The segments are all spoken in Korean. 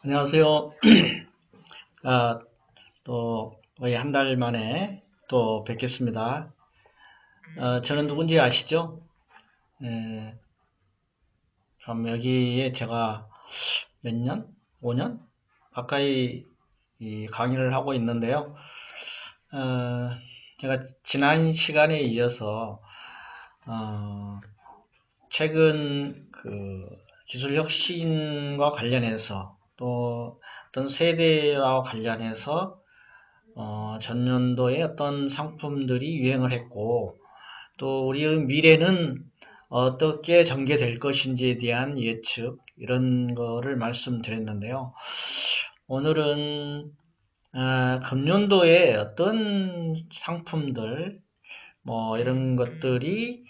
안녕하세요. 또 거의 한 달 만에 또 뵙겠습니다. 저는 누군지 아시죠? 예, 그럼 여기에 제가 몇 년? 5년? 가까이 이 강의를 하고 있는데요. 어, 제가 지난 시간에 이어서 어, 최근 그 기술 혁신과 관련해서 또 어떤 세대와 관련해서 전년도에 어떤 상품들이 유행을 했고, 또 우리의 미래는 어떻게 전개될 것인지에 대한 예측, 이런 거를 말씀드렸는데요. 오늘은 금년도에 어떤 상품들, 뭐 이런 것들이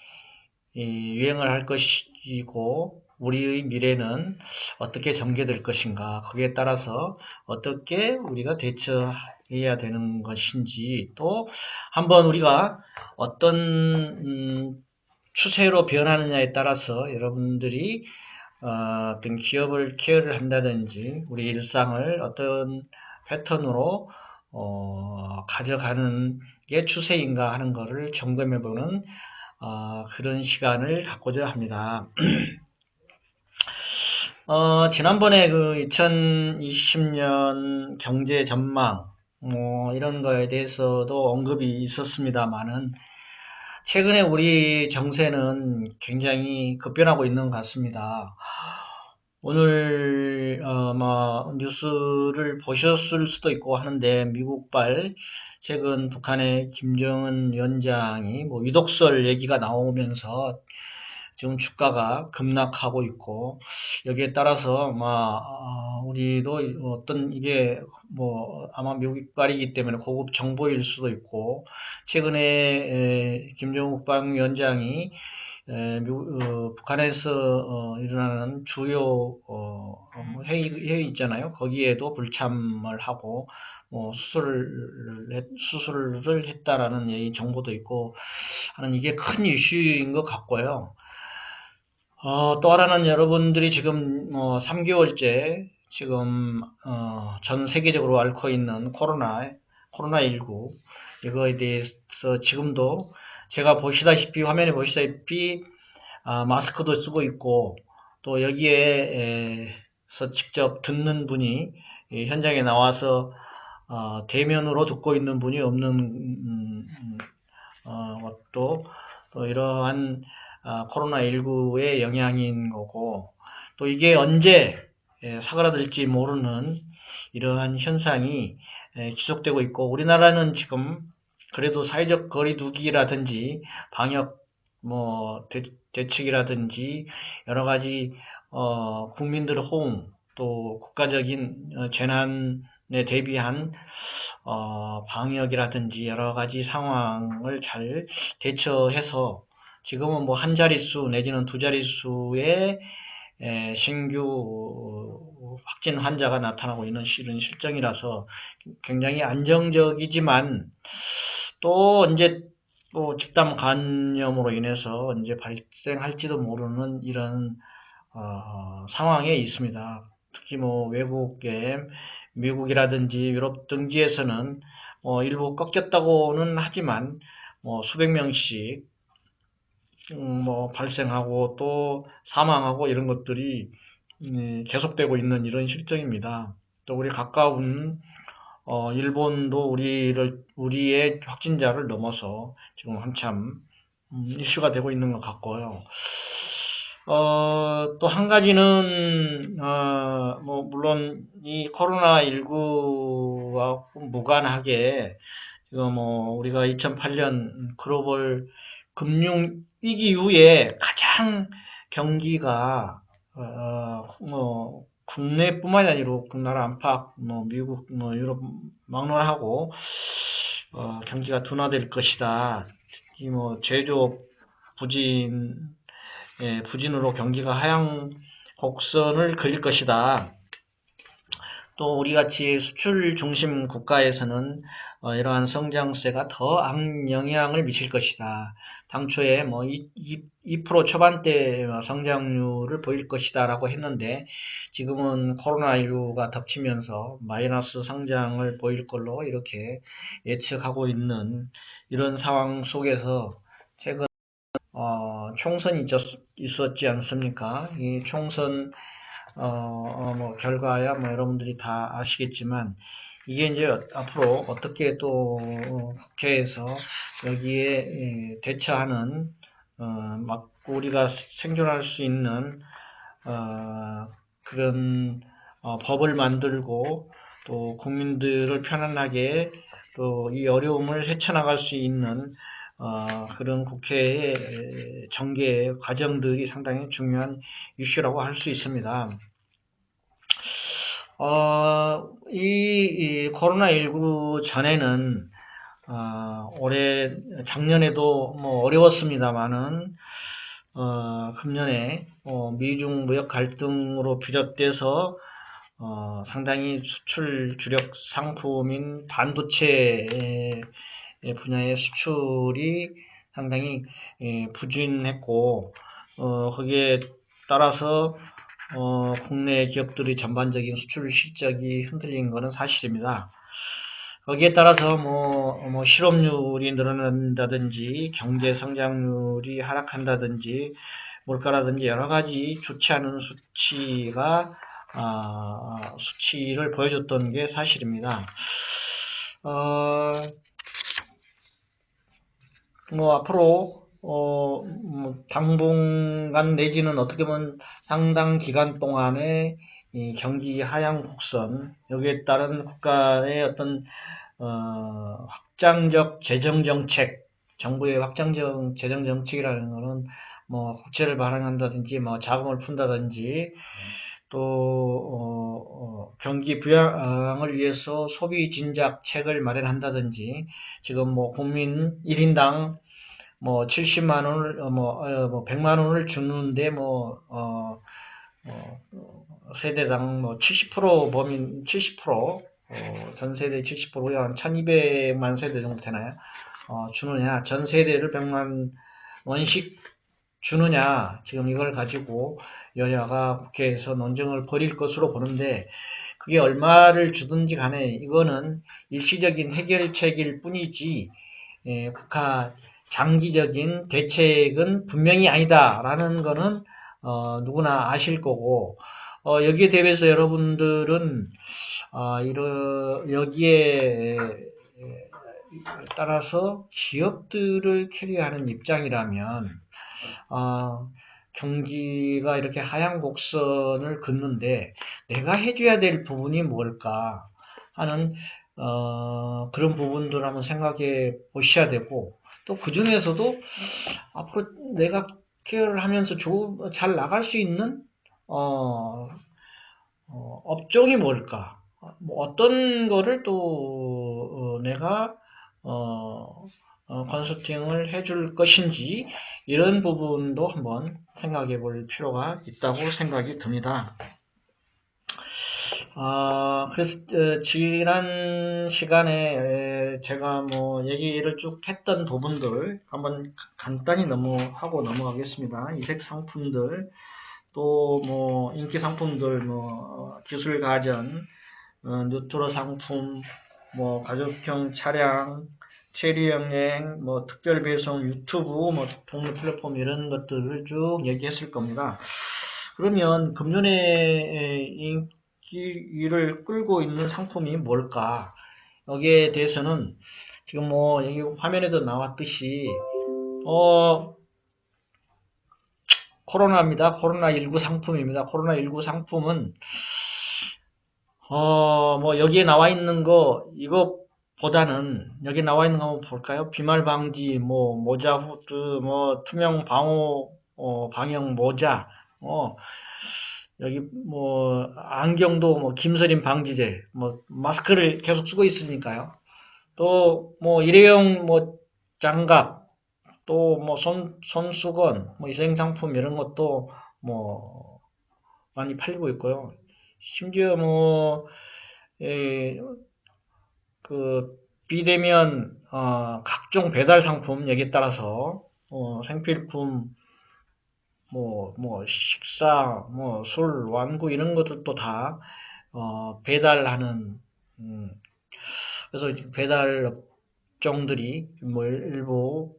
유행을 할 것이고, 우리의 미래는 어떻게 전개될 것인가, 거기에 따라서 어떻게 우리가 대처해야 되는 것인지, 또 한번 우리가 어떤 추세로 변하느냐에 따라서 여러분들이 어떤 기업을 케어를 한다든지 우리 일상을 어떤 패턴으로 가져가는 게 추세인가 하는 것을 점검해보는 그런 시간을 갖고자 합니다. 지난번에 그 2020년 경제 전망, 이런 거에 대해서도 언급이 있었습니다만은, 최근에 우리 정세는 굉장히 급변하고 있는 것 같습니다. 오늘, 뉴스를 보셨을 수도 있고 하는데, 미국발 최근 북한의 김정은 위원장이 뭐 위독설 얘기가 나오면서 지금 주가가 급락하고 있고, 여기에 따라서 우리도 어떤 이게 뭐 아마 미국발이기 때문에 고급 정보일 수도 있고, 최근에 김정은 국방위원장이 북한에서 일어나는 주요 뭐 회의 있잖아요. 거기에도 불참을 하고 뭐 수술을 했다라는 정보도 있고 하는, 이게 큰 이슈인 것 같고요. 또 하나는 여러분들이 지금 3개월째 지금 전 세계적으로 앓고 있는 코로나19, 이거에 대해서 지금도 제가 보시다시피, 화면에 보시다시피 마스크도 쓰고 있고, 또 여기에서 직접 듣는 분이 현장에 나와서 대면으로 듣고 있는 분이 없는 것도 또 이러한 코로나19의 영향인 거고, 또 이게 언제 사그라들지 모르는 이러한 현상이 지속되고 있고, 우리나라는 지금 그래도 사회적 거리두기라든지 방역 뭐 대책이라든지 여러 가지 국민들의 호응, 또 국가적인 재난에 대비한 방역이라든지 여러 가지 상황을 잘 대처해서 지금은 뭐 한 자릿수 내지는 두 자릿수의 신규 확진 환자가 나타나고 있는 이런 실정이라서 굉장히 안정적이지만, 또 언제 또 집단 감염으로 인해서 언제 발생할지도 모르는 이런 상황에 있습니다. 특히 뭐 외국에, 미국이라든지 유럽 등지에서는 일부 꺾였다고는 하지만 뭐 수백 명씩 뭐 발생하고 또 사망하고 이런 것들이 계속되고 있는 이런 실정입니다. 또 우리 가까운 일본도 우리의 확진자를 넘어서 지금 한참 이슈가 되고 있는 것 같고요. 또 한 가지는, 뭐, 물론 이 코로나19와 무관하게, 지금 뭐, 우리가 2008년 글로벌 금융 위기 이후에 가장 경기가, 뭐, 국내뿐만이 아니라 국나라 안팎, 뭐, 미국, 뭐, 유럽 막론하고, 경기가 둔화될 것이다. 이 뭐, 제조업 부진으로 경기가 하향 곡선을 그릴 것이다. 또 우리 같이 수출 중심 국가에서는 이러한 성장세가 더 악영향을 미칠 것이다. 당초에 뭐 2% 초반대 성장률을 보일 것이다라고 했는데 지금은 코로나19가 덮치면서 마이너스 성장을 보일 걸로 이렇게 예측하고 있는 이런 상황 속에서 최근 총선이 있었지 않습니까? 이 총선 뭐 결과야 뭐 여러분들이 다 아시겠지만 이게 이제 앞으로 어떻게 또 국회에서 여기에 대처하는 막 우리가 생존할 수 있는 그런 법을 만들고 또 국민들을 편안하게 또 이 어려움을 헤쳐나갈 수 있는 그런 국회의 전개 과정들이 상당히 중요한 이슈라고 할 수 있습니다. 이 코로나19 전에는 올해 작년에도 뭐 어려웠습니다만은 금년에 미중 무역 갈등으로 비롯돼서 상당히 수출 주력 상품인 반도체 분야의 수출이 상당히 부진했고 거기에 따라서 국내 기업들의 전반적인 수출 실적이 흔들린 것은 사실입니다. 거기에 따라서 뭐 실업률이 늘어난다든지 경제 성장률이 하락한다든지 물가라든지 여러 가지 좋지 않은 수치를 보여줬던 게 사실입니다. 뭐 앞으로 뭐 당분간 내지는 어떻게 보면 상당 기간 동안의 이 경기 하향 곡선 여기에 따른 국가의 어떤 확장적 재정 정책 정부의 확장적 재정 정책이라는 것은 뭐 국채를 발행한다든지 뭐 자금을 푼다든지 또 경기 부양을 위해서 소비 진작책을 마련한다든지 지금 뭐 국민 1인당 뭐 70만 원을 뭐 100만 원을 주는데 세대당 뭐 70% 범인 70% 전 세대 70%야 한 1200만 세대 정도 되나요? 주느냐 전 세대를 100만 원씩 주느냐 지금 이걸 가지고 여야가 국회에서 논쟁을 벌일 것으로 보는데 그게 얼마를 주든지 간에 이거는 일시적인 해결책일 뿐이지 국가 장기적인 대책은 분명히 아니다라는 거는 누구나 아실 거고 여기에 대해서 여러분들은 여기에 따라서 기업들을 캐리하는 입장이라면 경기가 이렇게 하향 곡선을 긋는데 내가 해줘야 될 부분이 뭘까 하는 그런 부분들 한번 생각해 보셔야 되고 또 그 중에서도 앞으로 내가 케어를 하면서 잘 나갈 수 있는 업종이 뭘까? 뭐 어떤 거를 또 내가 컨설팅을 해줄 것인지 이런 부분도 한번 생각해 볼 필요가 있다고 생각이 듭니다. 그래서 지난 시간에 제가 뭐 얘기를 쭉 했던 부분들 한번 간단히 넘어가겠습니다. 이색 상품들 또 뭐 인기 상품들 뭐 기술 가전 뉴트로 상품 뭐 가족형 차량 체리 여행 뭐 특별 배송 유튜브 뭐 동물 플랫폼 이런 것들을 쭉 얘기했을 겁니다. 그러면 금년에 인기를 끌고 있는 상품이 뭘까? 여기에 대해서는 지금 뭐 여기 화면에도 나왔듯이 코로나입니다. 코로나19 상품입니다. 코로나19 상품은 뭐 여기에 나와 있는 거 이것보다는 여기 나와 있는 거 한번 볼까요? 비말 방지, 뭐 모자, 후드, 뭐 투명 방호 방역 모자, 여기 뭐 안경도 뭐 김서림 방지제, 뭐 마스크를 계속 쓰고 있으니까요. 또 뭐 일회용 뭐 장갑, 또 뭐 손수건, 뭐 위생상품 이런 것도 뭐 많이 팔리고 있고요. 심지어 뭐 그 비대면 각종 배달 상품 여기에 따라서 생필품 식사 술 완구 이런 것들도 다 배달하는 음, 그래서 배달 업종들이 뭐 일부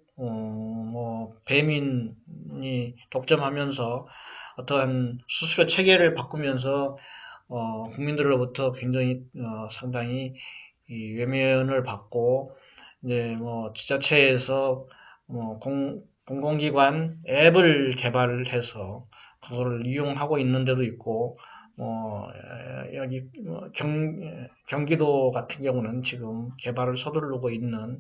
배민이 독점하면서 어떠한 수수료 체계를 바꾸면서 국민들로부터 굉장히 상당히 이 외면을 받고 이제 뭐 지자체에서 공공기관 앱을 개발해서 그걸 이용하고 있는 데도 있고 여기 경기도 같은 경우는 지금 개발을 서두르고 있는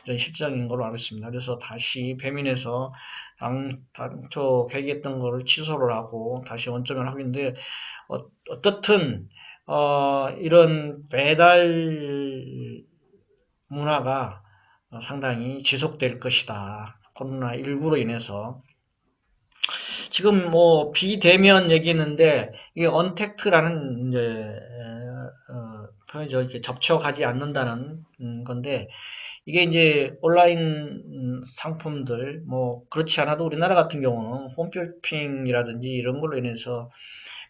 이런 실정인 걸로 알고 있습니다. 그래서 다시 배민에서 당초 계획했던 거를 취소를 하고 다시 원점을 하고 있는데 어떻든 이런 배달 문화가 상당히 지속될 것이다. 코로나19로 인해서. 지금 뭐 비대면 얘기했는데 이게 언택트라는 이제 표현이죠. 이렇게 접촉하지 않는다는 건데 이게 이제 온라인 상품들 뭐 그렇지 않아도 우리나라 같은 경우는 홈쇼핑이라든지 이런 걸로 인해서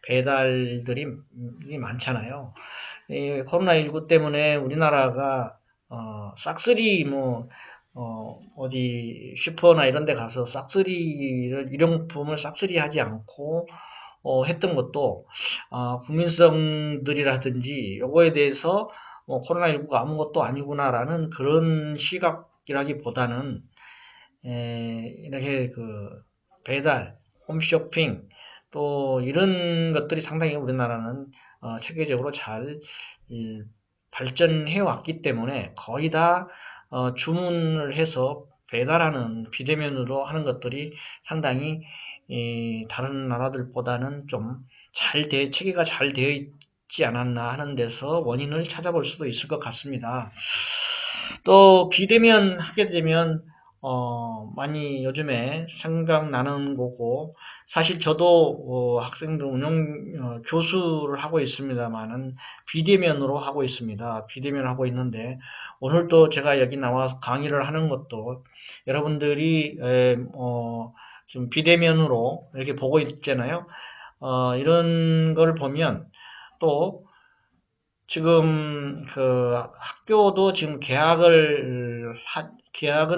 배달들이 많잖아요. 이 코로나19 때문에 우리나라가 싹쓸이 어디 슈퍼나 이런 데 가서 싹쓸이를 일용품을 싹쓸이 하지 않고 했던 것도 국민성들이라든지 요거에 대해서 코로나19가 아무것도 아니구나라는 그런 시각이라기보다는 이렇게 그 배달, 홈쇼핑 또 이런 것들이 상당히 우리나라는 체계적으로 잘 발전해 왔기 때문에 거의 다 주문을 해서 배달하는 비대면으로 하는 것들이 상당히 다른 나라들보다는 좀 체계가 잘 되어 있지 않았나 하는 데서 원인을 찾아볼 수도 있을 것 같습니다. 또 비대면 하게 되면 많이 요즘에 생각나는 거고 사실 저도 학생들 교수를 하고 있습니다만은 비대면으로 하고 있습니다. 비대면 하고 있는데 오늘 또 제가 여기 나와서 강의를 하는 것도 여러분들이 지금 비대면으로 이렇게 보고 있잖아요. 이런 걸 보면 또 지금 그 학교도 지금 개학은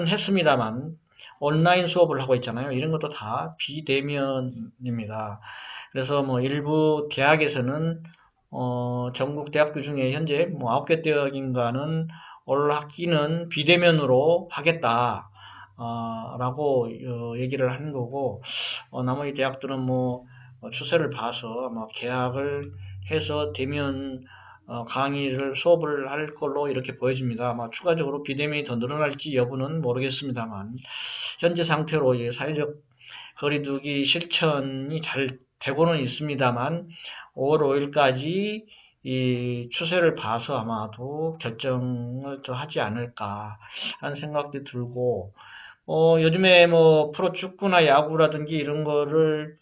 했습니다만 온라인 수업을 하고 있잖아요. 이런 것도 다 비대면입니다. 그래서 뭐 일부 대학에서는 전국 대학교 중에 현재 뭐 9개 대학인가는 올 학기는 비대면으로 하겠다. 라고 얘기를 하는 거고 나머지 대학들은 뭐 추세를 봐서 아마 개학을 해서 대면 수업을 할 걸로 이렇게 보여집니다. 아마 추가적으로 비대면이 더 늘어날지 여부는 모르겠습니다만, 현재 상태로 사회적 거리두기 실천이 잘 되고는 있습니다만, 5월 5일까지 이 추세를 봐서 아마도 결정을 더 하지 않을까 하는 생각도 들고, 요즘에 뭐 프로축구나 야구라든지 이런 거를,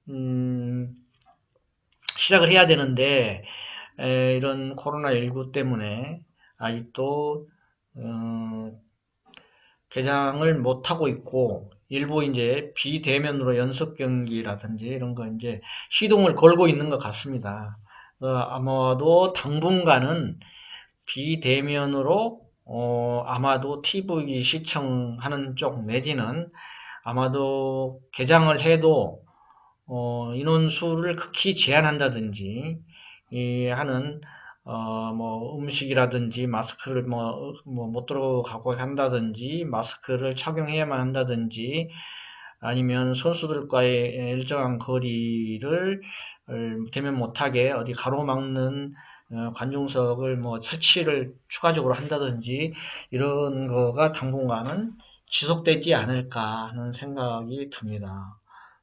음, 시작을 해야 되는데, 이런 코로나19 때문에 아직도 어, 개장을 못 하고 있고 일부 이제 비대면으로 연습 경기라든지 이런 거 이제 시동을 걸고 있는 것 같습니다. 아마도 당분간은 비대면으로 아마도 TV 시청하는 쪽 내지는 아마도 개장을 해도 인원수를 극히 제한한다든지 하는 뭐 음식이라든지 마스크를 못 들어가고 한다든지 마스크를 착용해야만 한다든지 아니면 선수들과의 일정한 거리를 대면 못하게 어디 가로막는 관중석을 뭐 설치를 추가적으로 한다든지 이런 거가 당분간은 지속되지 않을까 하는 생각이 듭니다.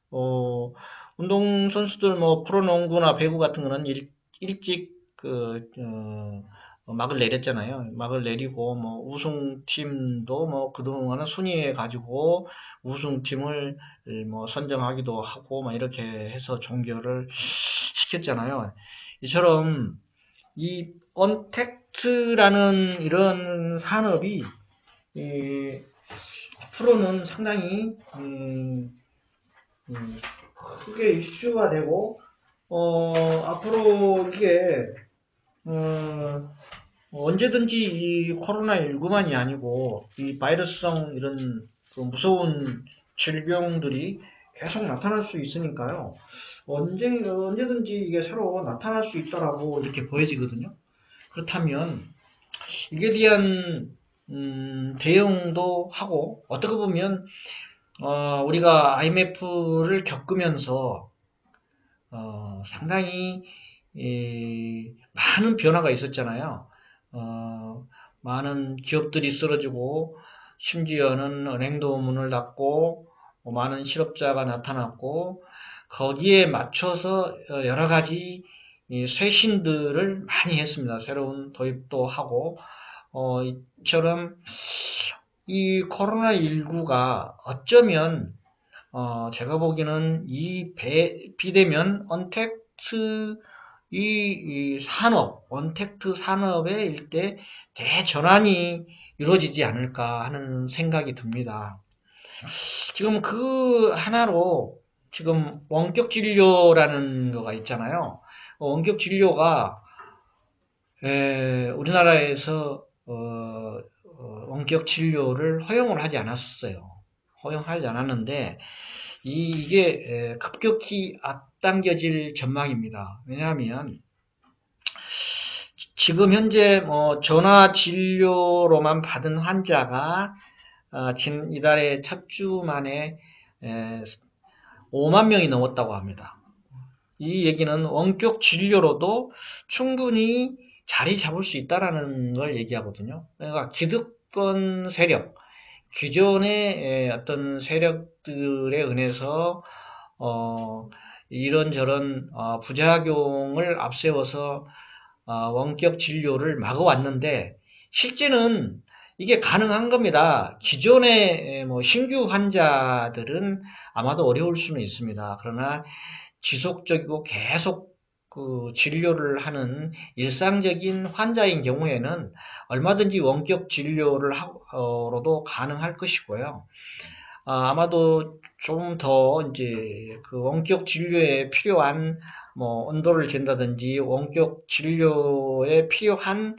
어, 운동선수들 뭐 프로농구나 배구 같은 거는 일찍 막을 내렸잖아요. 막을 내리고 뭐 우승팀도 뭐 그동안은 순위해 가지고 우승팀을 뭐 선정하기도 하고 막 이렇게 해서 종결을 시켰잖아요. 이처럼 이 언택트라는 이런 산업이 앞으로는 상당히 크게 이슈가 되고 앞으로 이게 언제든지 이 코로나19만이 아니고 이 바이러스성 이런 그 무서운 질병들이 계속 나타날 수 있으니까요. 언제든지 이게 새로 나타날 수 있다라고 이렇게 보여지거든요. 그렇다면 이게 대한 대응도 하고 어떻게 보면 우리가 IMF를 겪으면서 상당히 많은 변화가 있었잖아요. 많은 기업들이 쓰러지고 심지어는 은행도 문을 닫고 많은 실업자가 나타났고 거기에 맞춰서 여러 가지 쇄신들을 많이 했습니다. 새로운 도입도 하고 이처럼 이 코로나19가 어쩌면 제가 보기에는 이 비대면 언택트 이 산업, 언택트 산업의 일대 대전환이 이루어지지 않을까 하는 생각이 듭니다. 지금 그 하나로 지금 원격 진료라는 거가 있잖아요. 원격 진료가 우리나라에서 원격 진료를 허용을 하지 않았었어요. 허용하지 않았는데 이게 급격히 앞당겨질 전망입니다. 왜냐하면 지금 현재 뭐 전화 진료로만 받은 환자가 이달의 첫 주 만에 5만 명이 넘었다고 합니다. 이 얘기는 원격 진료로도 충분히 자리 잡을 수 있다라는 걸 얘기하거든요. 그러니까 기득권 세력, 기존의 어떤 세력들에 의해서 이런저런 부작용을 앞세워서 원격 진료를 막아왔는데 실제는 이게 가능한 겁니다. 기존의 뭐 신규 환자들은 아마도 어려울 수는 있습니다. 그러나 지속적이고 계속 그 진료를 하는 일상적인 환자인 경우에는 얼마든지 원격 진료로도 가능할 것이고요. 아마도 좀 더 이제 그 원격 진료에 필요한 뭐 온도를 잰다든지 원격 진료에 필요한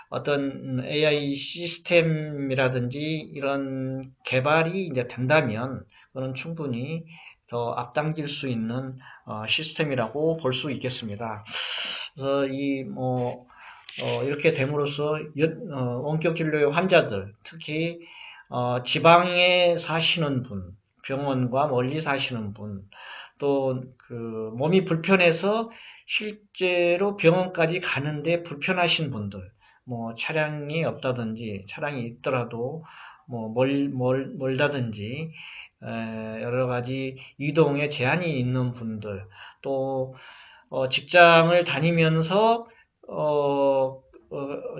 어떤 AI 시스템이라든지 이런 개발이 이제 된다면 그는 충분히 더 앞당길 수 있는 시스템이라고 볼 수 있겠습니다. 그래서 이렇게 됨으로써 원격 진료의 환자들, 특히 지방에 사시는 분, 병원과 멀리 사시는 분, 또 그 몸이 불편해서 실제로 병원까지 가는데 불편하신 분들, 뭐 차량이 없다든지 차량이 있더라도 뭐 멀다든지 여러 가지 이동에 제한이 있는 분들, 또 직장을 다니면서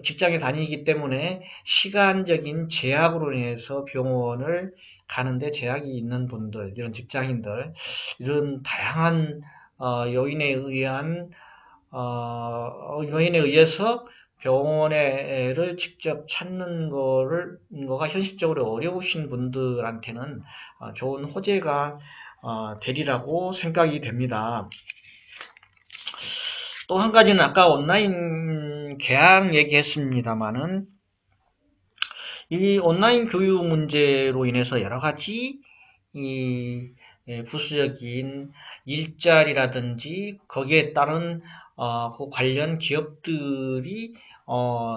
직장에 다니기 때문에 시간적인 제약으로 인해서 병원을 가는데 제약이 있는 분들, 이런 직장인들, 이런 다양한 요인에 의해서 병원을 직접 찾는 거가 현실적으로 어려우신 분들한테는 좋은 호재가 되리라고 생각이 됩니다. 또 한 가지는 아까 온라인 개학 얘기했습니다만은 이 온라인 교육 문제로 인해서 여러 가지 부수적인 일자리라든지 거기에 따른 그 관련 기업들이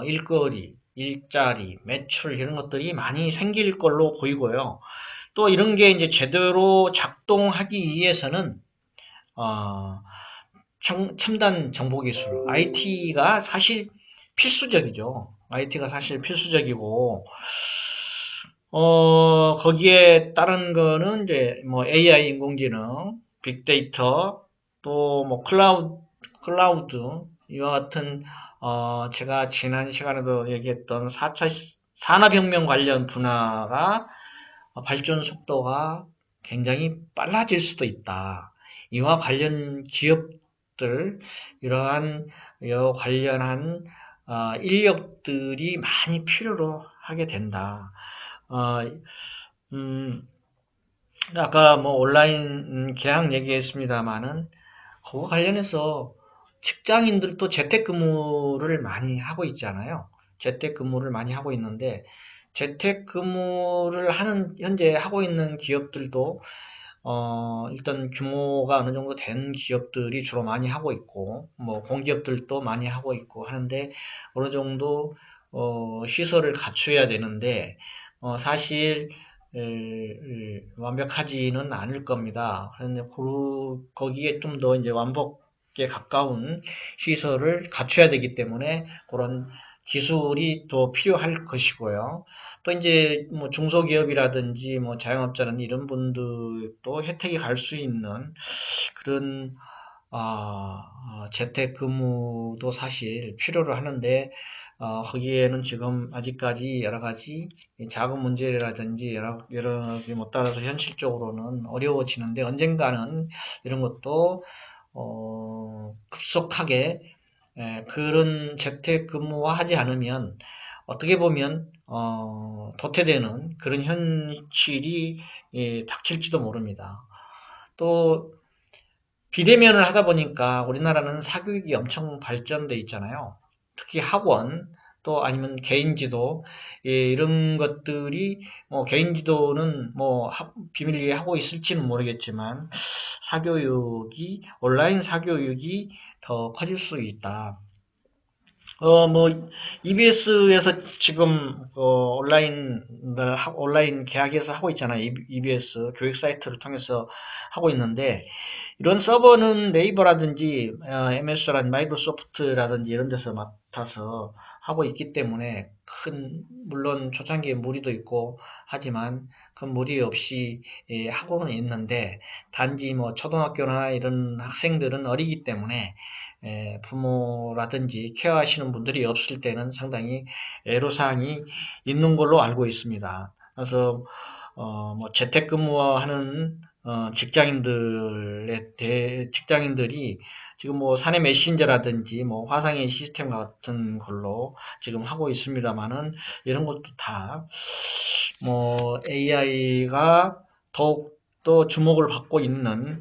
일거리, 일자리, 매출 이런 것들이 많이 생길 걸로 보이고요. 또 이런 게 이제 제대로 작동하기 위해서는 첨단 정보기술, IT가 사실 필수적이죠. IT가 사실 필수적이고, 거기에 따른 거는 이제 뭐 AI 인공지능, 빅데이터, 또 뭐 클라우드, 이와 같은, 제가 지난 시간에도 얘기했던 4차 산업혁명 관련 분야가 발전 속도가 굉장히 빨라질 수도 있다. 이와 관련 기업 것들, 이러한 관련한 인력들이 많이 필요로 하게 된다. 어, 음, 아까 뭐 온라인 계약 얘기했습니다만은 그거 관련해서 직장인들도 재택근무를 많이 하고 있잖아요. 재택근무를 많이 하고 있는데 재택근무를 현재 하고 있는 기업들도 일단 규모가 어느 정도 된 기업들이 주로 많이 하고 있고, 뭐 공기업들도 많이 하고 있고 하는데 어느 정도 시설을 갖춰야 되는데 사실 완벽하지는 않을 겁니다. 그런데 거기에 좀 더 이제 완벽에 가까운 시설을 갖춰야 되기 때문에 그런 기술이 또 필요할 것이고요. 또 이제 뭐 중소기업이라든지 뭐 자영업자라는 이런 분들도 혜택이 갈 수 있는 그런 재택근무도 사실 필요로 하는데 거기에는 지금 아직까지 여러 가지 자금 문제라든지 여러 못 따라서 현실적으로는 어려워지는데 언젠가는 이런 것도 급속하게 그런 재택근무화 하지 않으면 어떻게 보면 도태되는 그런 현실이 닥칠지도 모릅니다. 또 비대면을 하다 보니까 우리나라는 사교육이 엄청 발전돼 있잖아요. 특히 학원 또 아니면 개인지도 이런 것들이 뭐 개인지도는 뭐 비밀리에 하고 있을지는 모르겠지만 온라인 사교육이 더 커질 수 있다. 뭐, EBS에서 지금, 온라인 계약해서 하고 있잖아요. EBS 교육 사이트를 통해서 하고 있는데, 이런 서버는 네이버라든지, MS라든지, 마이크로소프트라든지 이런 데서 맡아서 하고 있기 때문에 물론 초창기에 무리도 있고 하지만 큰 무리 없이 하고는 있는데, 단지 뭐 초등학교나 이런 학생들은 어리기 때문에 부모라든지 케어하시는 분들이 없을 때는 상당히 애로사항이 있는 걸로 알고 있습니다. 그래서 뭐 재택근무하는 직장인들이 지금 뭐 사내 메신저라든지 뭐 화상의 시스템 같은 걸로 지금 하고 있습니다만은 이런 것도 다 뭐 AI가 더욱 더 주목을 받고 있는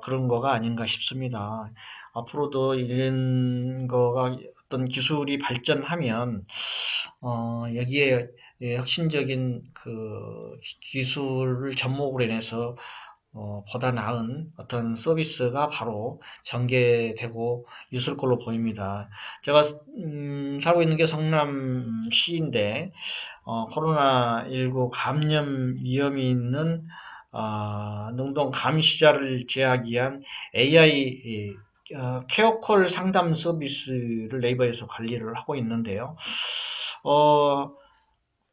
그런 거가 아닌가 싶습니다. 앞으로도 이런 거가 어떤 기술이 발전하면 여기에 혁신적인 그 기술을 접목으로 인해서 보다 나은 어떤 서비스가 바로 전개되고 있을 걸로 보입니다. 제가 살고 있는 게 성남시인데 코로나19 감염 위험이 있는 능동 감시자를 제하기 위한 AI 케어콜 상담 서비스를 네이버에서 관리를 하고 있는데요. 어,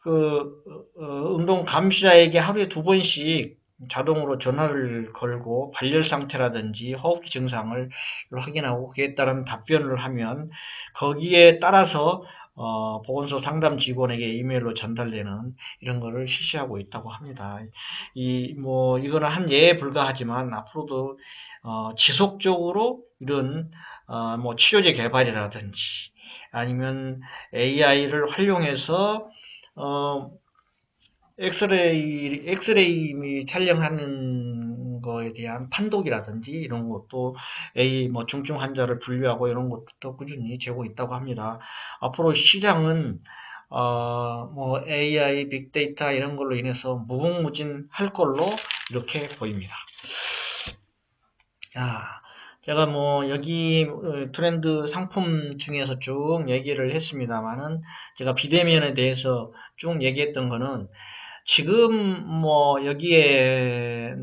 응동 감시자에게 하루에 2번씩 자동으로 전화를 걸고 발열 상태라든지 호흡기 증상을 확인하고 그에 따른 답변을 하면 거기에 따라서 보건소 상담 직원에게 이메일로 전달되는 이런 거를 실시하고 있다고 합니다. 이거는 한 예에 불과하지만 앞으로도 지속적으로 이런 뭐 치료제 개발이라든지 아니면 AI를 활용해서 엑스레이 촬영하는 거에 대한 판독이라든지 이런 것도 뭐 중증 환자를 분류하고 이런 것도 꾸준히 되고 있다고 합니다. 앞으로 시장은 뭐 AI, 빅데이터 이런 걸로 인해서 무궁무진할 걸로 이렇게 보입니다. 자, 제가 뭐 여기 트렌드 상품 중에서 쭉 얘기를 했습니다만은 제가 비대면에 대해서 쭉 얘기했던 거는 지금 뭐 여기에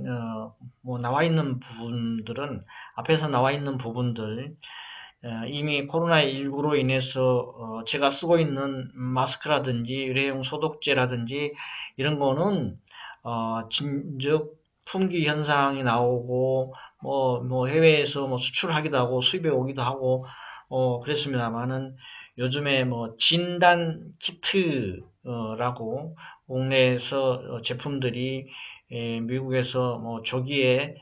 뭐 나와 있는 부분들은 앞에서 나와 있는 부분들 이미 코로나19로 인해서 제가 쓰고 있는 마스크라든지 일회용 소독제라든지 이런 거는 진즉 품귀 현상이 나오고 뭐 해외에서 뭐 수출하기도 하고 수입해 오기도 하고 그랬습니다만은 요즘에 뭐 진단 키트라고 국내에서 제품들이 미국에서 뭐 조기에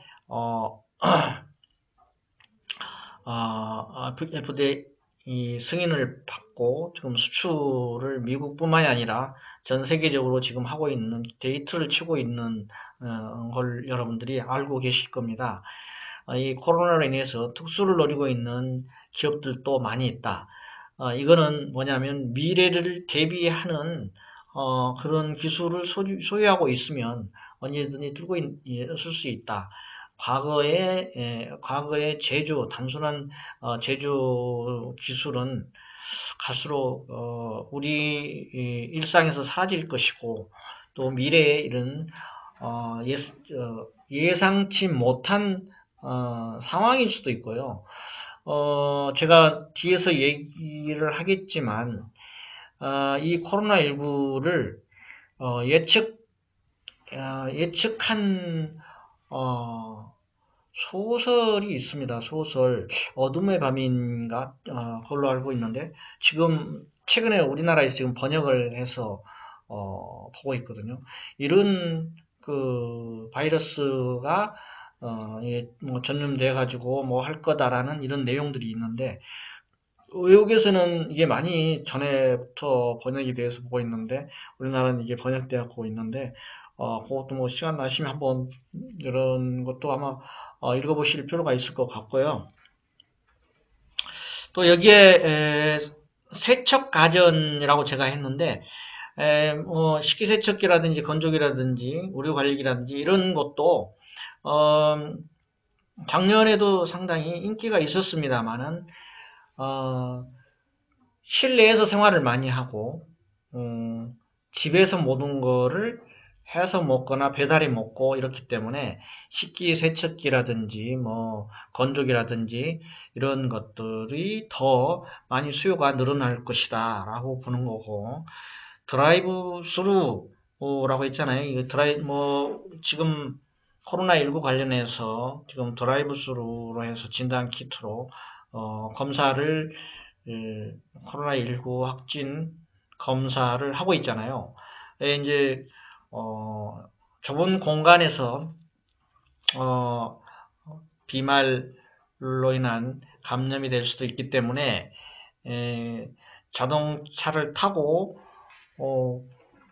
FDA 이 승인을 받고 지금 수출을 미국뿐만이 아니라 전 세계적으로 지금 하고 있는 데이트를 치고 있는 걸 여러분들이 알고 계실 겁니다. 이 코로나로 인해서 특수를 노리고 있는 기업들도 많이 있다. 이거는 뭐냐면 미래를 대비하는 그런 기술을 소유하고 있으면 언제든지 들고 있을 수 있다. 과거의 제조, 단순한 제조 기술은 갈수록 우리 일상에서 사라질 것이고 또 미래에 이런 예상치 못한 상황일 수도 있고요. 제가 뒤에서 얘기를 하겠지만 이 코로나19를 예측한 소설이 있습니다. 소설 어둠의 밤인가 걸로 알고 있는데 지금 최근에 우리나라에서 지금 번역을 해서 보고 있거든요. 이런 그 바이러스가 뭐 전염돼 가지고 뭐 할 거다라는 이런 내용들이 있는데 외국에서는 이게 많이 전에부터 번역이 돼서 보고 있는데 우리나라는 이게 번역되고 있는데 그것도 뭐 시간 나시면 한번 이런 것도 아마 읽어보실 필요가 있을 것 같고요. 또 여기에 세척 가전이라고 제가 했는데 뭐 식기세척기라든지 건조기라든지 우류관리기라든지 이런 것도 작년에도 상당히 인기가 있었습니다만은 실내에서 생활을 많이 하고 집에서 모든 거를 해서 먹거나 배달해 먹고 이렇기 때문에 식기세척기라든지 뭐 건조기라든지 이런 것들이 더 많이 수요가 늘어날 것이다 라고 보는 거고 드라이브 스루라고 했잖아요. 이거 뭐 지금 코로나19 관련해서 지금 드라이브 스루로 해서 진단 키트로 검사를 코로나19 확진 검사를 하고 있잖아요. 이제 좁은 공간에서 어, 비말로 인한 감염이 될 수도 있기 때문에 자동차를 타고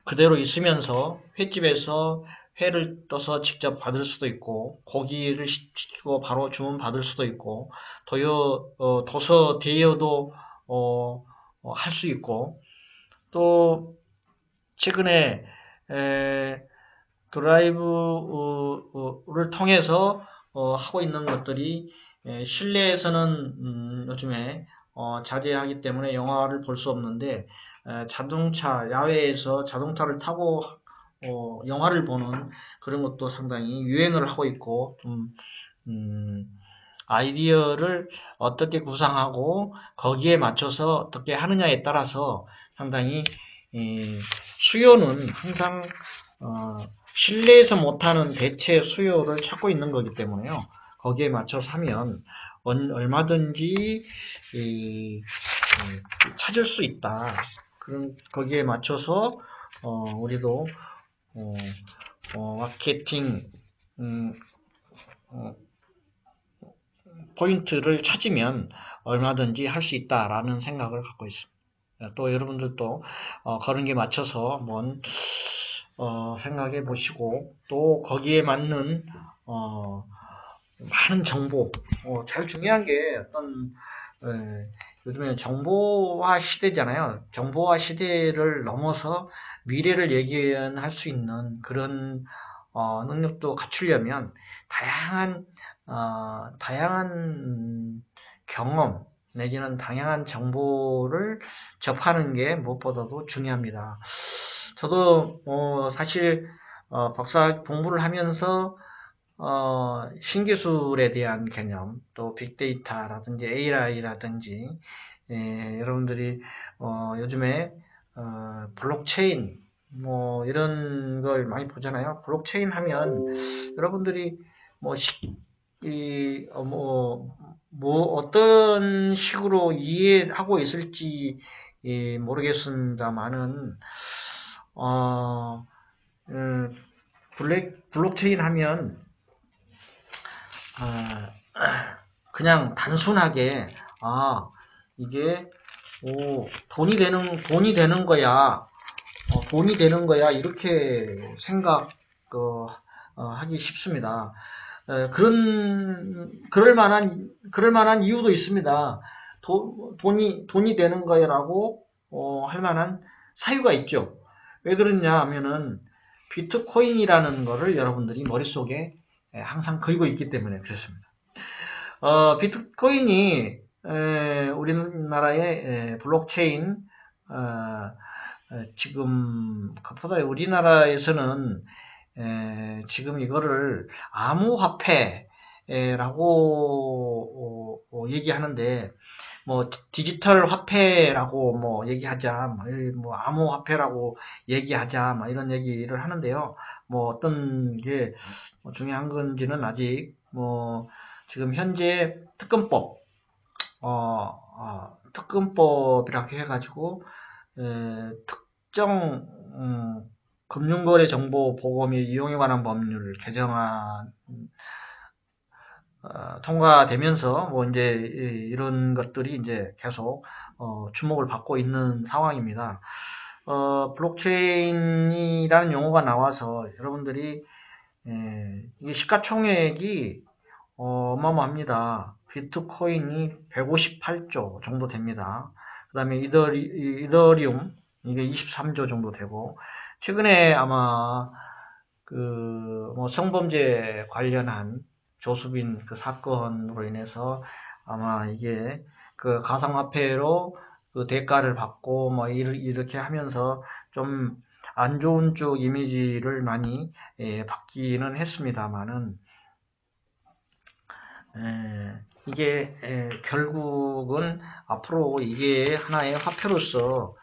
그대로 있으면서 횟집에서 회를 떠서 직접 받을 수도 있고 고기를 시키고 바로 주문 받을 수도 있고 도서 대여도 할 수 있고 또 최근에 드라이브를 통해서 하고 있는 것들이 실내에서는 요즘에 자제하기 때문에 영화를 볼 수 없는데 야외에서 자동차를 타고 영화를 보는 그런 것도 상당히 유행을 하고 있고 음, 아이디어를 어떻게 구상하고 거기에 맞춰서 어떻게 하느냐에 따라서 상당히 수요는 항상 실내에서 못하는 대체 수요를 찾고 있는 거기 때문에요. 거기에 맞춰서 하면 얼마든지 찾을 수 있다. 그럼 거기에 맞춰서 우리도 마케팅 포인트를 찾으면 얼마든지 할 수 있다라는 생각을 갖고 있습니다. 또 여러분들도 그런 게 맞춰서 한번 생각해 보시고 또 거기에 맞는 많은 정보 제일 중요한 게 요즘에 정보화 시대잖아요. 정보화 시대를 넘어서 미래를 예견할 수 있는 그런 능력도 갖추려면 다양한 경험 내지는 다양한 정보를 접하는 게 무엇보다도 중요합니다. 저도 사실 박사 공부를 하면서 신기술에 대한 개념, 또 빅데이터라든지 AI라든지 여러분들이 요즘에 블록체인 뭐 이런 걸 많이 보잖아요. 블록체인 하면 여러분들이 뭐 어떤 식으로 이해하고 있을지 모르겠습니다만은 블록체인 하면 그냥 단순하게 이게 돈이 되는 거야. 돈이 되는 거야. 이렇게 생각 하기 쉽습니다. 그럴 만한 이유도 있습니다. 돈이 되는 거라고 할 만한 사유가 있죠. 왜 그러냐 하면은 비트코인이라는 거를 여러분들이 머릿속에 항상 그리고 있기 때문에 그렇습니다. 비트코인이 우리나라의 블록체인 지금 그보다 우리나라에서는 지금 이거를 암호화폐라고 얘기하는데 뭐 디지털 화폐라고 뭐 얘기하자, 뭐 암호화폐라고 얘기하자, 뭐 이런 얘기를 하는데요. 뭐 어떤 게 중요한 건지는 아직 뭐 지금 현재 특검법이라고 해가지고 특정 금융거래 정보 보호 및 이용에 관한 법률 개정안 통과되면서 뭐 이제 이런 것들이 이제 계속 주목을 받고 있는 상황입니다. 블록체인이라는 용어가 나와서 여러분들이 이게 시가총액이 어마어마합니다. 비트코인이 158조 정도 됩니다. 그 다음에 이더리움 이게 23조 정도 되고 최근에 아마 뭐 성범죄 관련한 조수빈 그 사건으로 인해서 아마 이게 그 가상화폐로 그 대가를 받고 뭐 이렇게 하면서 좀 안 좋은 쪽 이미지를 많이 받기는 했습니다만은 이게 결국은 앞으로 이게 하나의 화폐로서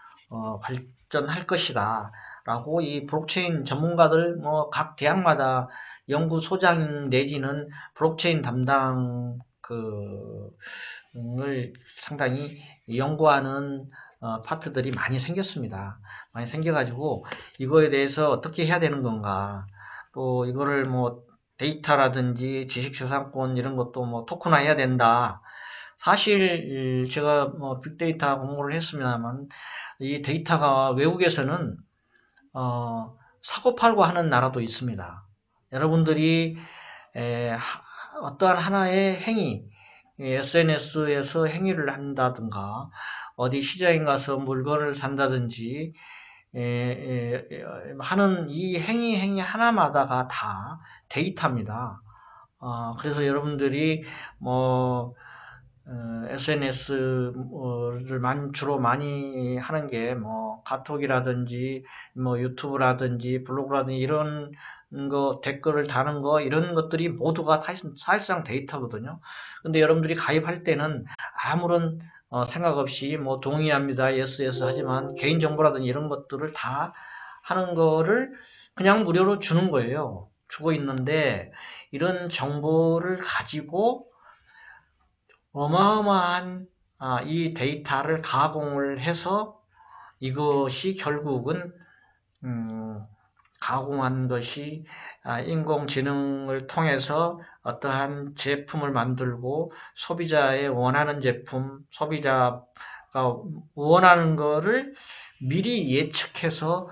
발전할 것이다 라고 이 블록체인 전문가들 뭐 각 대학마다 연구소장 내지는 블록체인 담당 을 상당히 연구하는 파트들이 많이 생겼습니다. 많이 생겨가지고 이거에 대해서 어떻게 해야 되는 건가, 또 이거를 뭐 데이터라든지 지식재산권 이런 것도 뭐 토큰화 해야 된다. 사실 제가 뭐 빅데이터 공부를 했습니다만 이 데이터가 외국에서는 사고 팔고 하는 나라도 있습니다. 여러분들이 어떠한 하나의 행위, SNS에서 행위를 한다든가 어디 시장에 가서 물건을 산다든지 하는 이 행위 하나마다가 다 데이터입니다. 그래서 여러분들이 뭐 SNS를 주로 많이 하는 게 뭐 카톡이라든지 뭐 유튜브라든지 블로그라든지 이런 거 댓글을 다는 거 이런 것들이 모두가 사실상 데이터거든요. 근데 여러분들이 가입할 때는 아무런 생각 없이 뭐 동의합니다, yes 하지만 개인정보라든지 이런 것들을 다 하는 거를 그냥 무료로 주는 거예요. 주고 있는데 이런 정보를 가지고 어마어마한 이 데이터를 가공을 해서 이것이 결국은 가공한 것이 인공지능을 통해서 어떠한 제품을 만들고 소비자의 원하는 제품, 소비자가 원하는 거를 미리 예측해서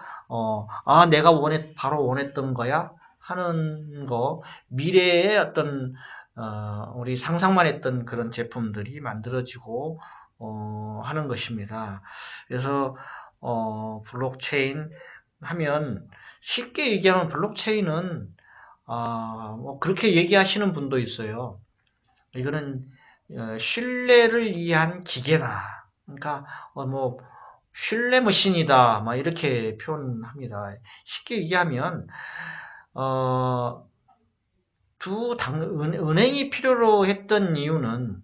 내가 바로 원했던 거야 하는 거, 미래의 어떤 우리 상상만 했던 그런 제품들이 만들어지고 하는 것입니다. 그래서 블록체인 하면 쉽게 얘기하면 블록체인은 뭐 그렇게 얘기하시는 분도 있어요. 이거는 신뢰를 위한 기계다. 그러니까 뭐 신뢰 머신이다. 막 이렇게 표현합니다. 쉽게 얘기하면 은행이 필요로 했던 이유는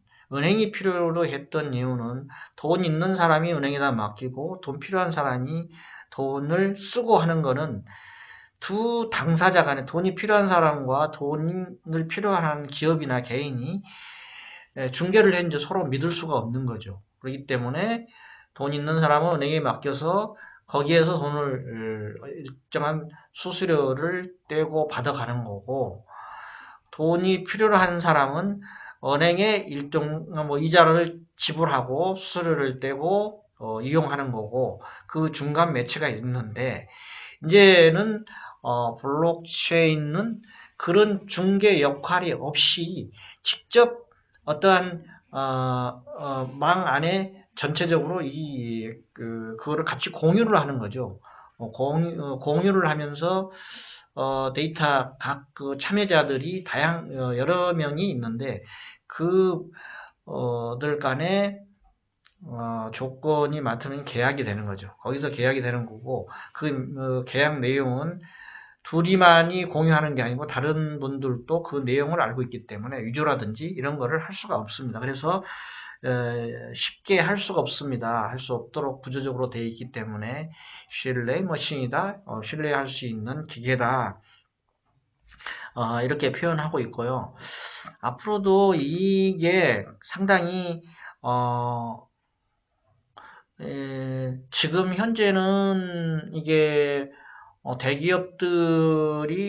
돈 있는 사람이 은행에다 맡기고 돈 필요한 사람이 돈을 쓰고 하는 거는 두 당사자 간에 돈이 필요한 사람과 돈을 필요한 기업이나 개인이 중개를 했는데 서로 믿을 수가 없는 거죠. 그렇기 때문에 돈 있는 사람은 은행에 맡겨서 거기에서 돈을 일정한 수수료를 떼고 받아가는 거고, 돈이 필요로 하는 사람은 은행에 일정 뭐 이자를 지불하고 수수료를 떼고 이용하는 거고 그 중간 매체가 있는데 이제는 블록체인은 그런 중개 역할이 없이 직접 어떠한 망 안에 전체적으로 그거를 같이 공유를 하는 거죠. 공유를 하면서 데이터 각 그 참여자들이 여러 명이 있는데 그들 간에 조건이 맡으면 계약이 되는 거죠. 거기서 계약이 되는 거고 계약 내용은 둘이만이 공유하는 게 아니고 다른 분들도 그 내용을 알고 있기 때문에 위조라든지 이런 거를 할 수가 없습니다. 그래서 쉽게 할 수가 없습니다. 할 수 없도록 구조적으로 되어 있기 때문에 신뢰 머신이다, 신뢰할 수 있는 기계다, 이렇게 표현하고 있고요. 앞으로도 이게 상당히 지금 현재는 이게 대기업들이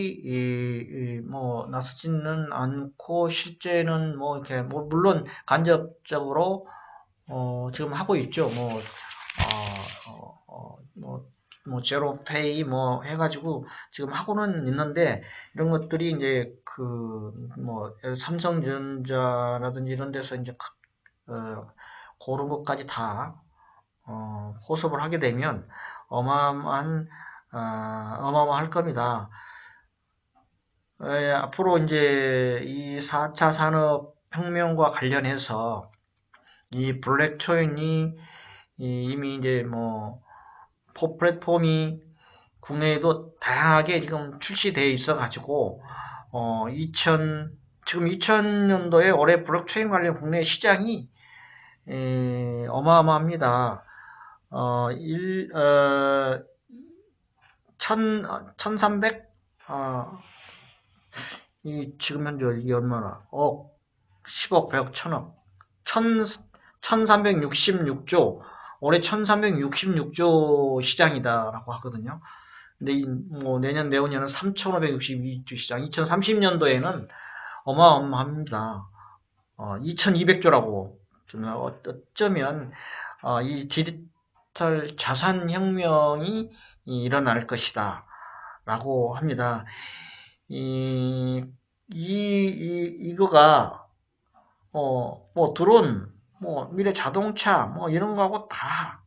뭐 나서지는 않고 실제는 뭐 이렇게 물론 간접적으로 지금 하고 있죠. 뭐 제로 페이 뭐 해가지고 지금 하고는 있는데 이런 것들이 이제 뭐 삼성전자라든지 이런 데서 이제 그런 것까지 다 포섭을 하게 되면 어마어마할 겁니다. 앞으로 이제 이 4차 산업혁명과 관련해서 이 블랙초인이 이미 이제 뭐 플랫폼이 국내에도 다양하게 지금 출시되어 있어 가지고 지금 2000년도에 올해 블록체인 관련 국내 시장이 어마어마합니다. 1300, 지금 현재 이게 얼마나? 10억, 100억, 1000억. 1366조, 올해 1366조 시장이다라고 하거든요. 근데 뭐 내년, 내후년은 3562조 시장, 2030년도에는 어마어마합니다. 2200조라고. 어쩌면 이 디지털 자산 혁명이 일어날 것이다 라고 합니다. 이거가 뭐 드론, 뭐 미래 자동차, 뭐 이런 거하고 다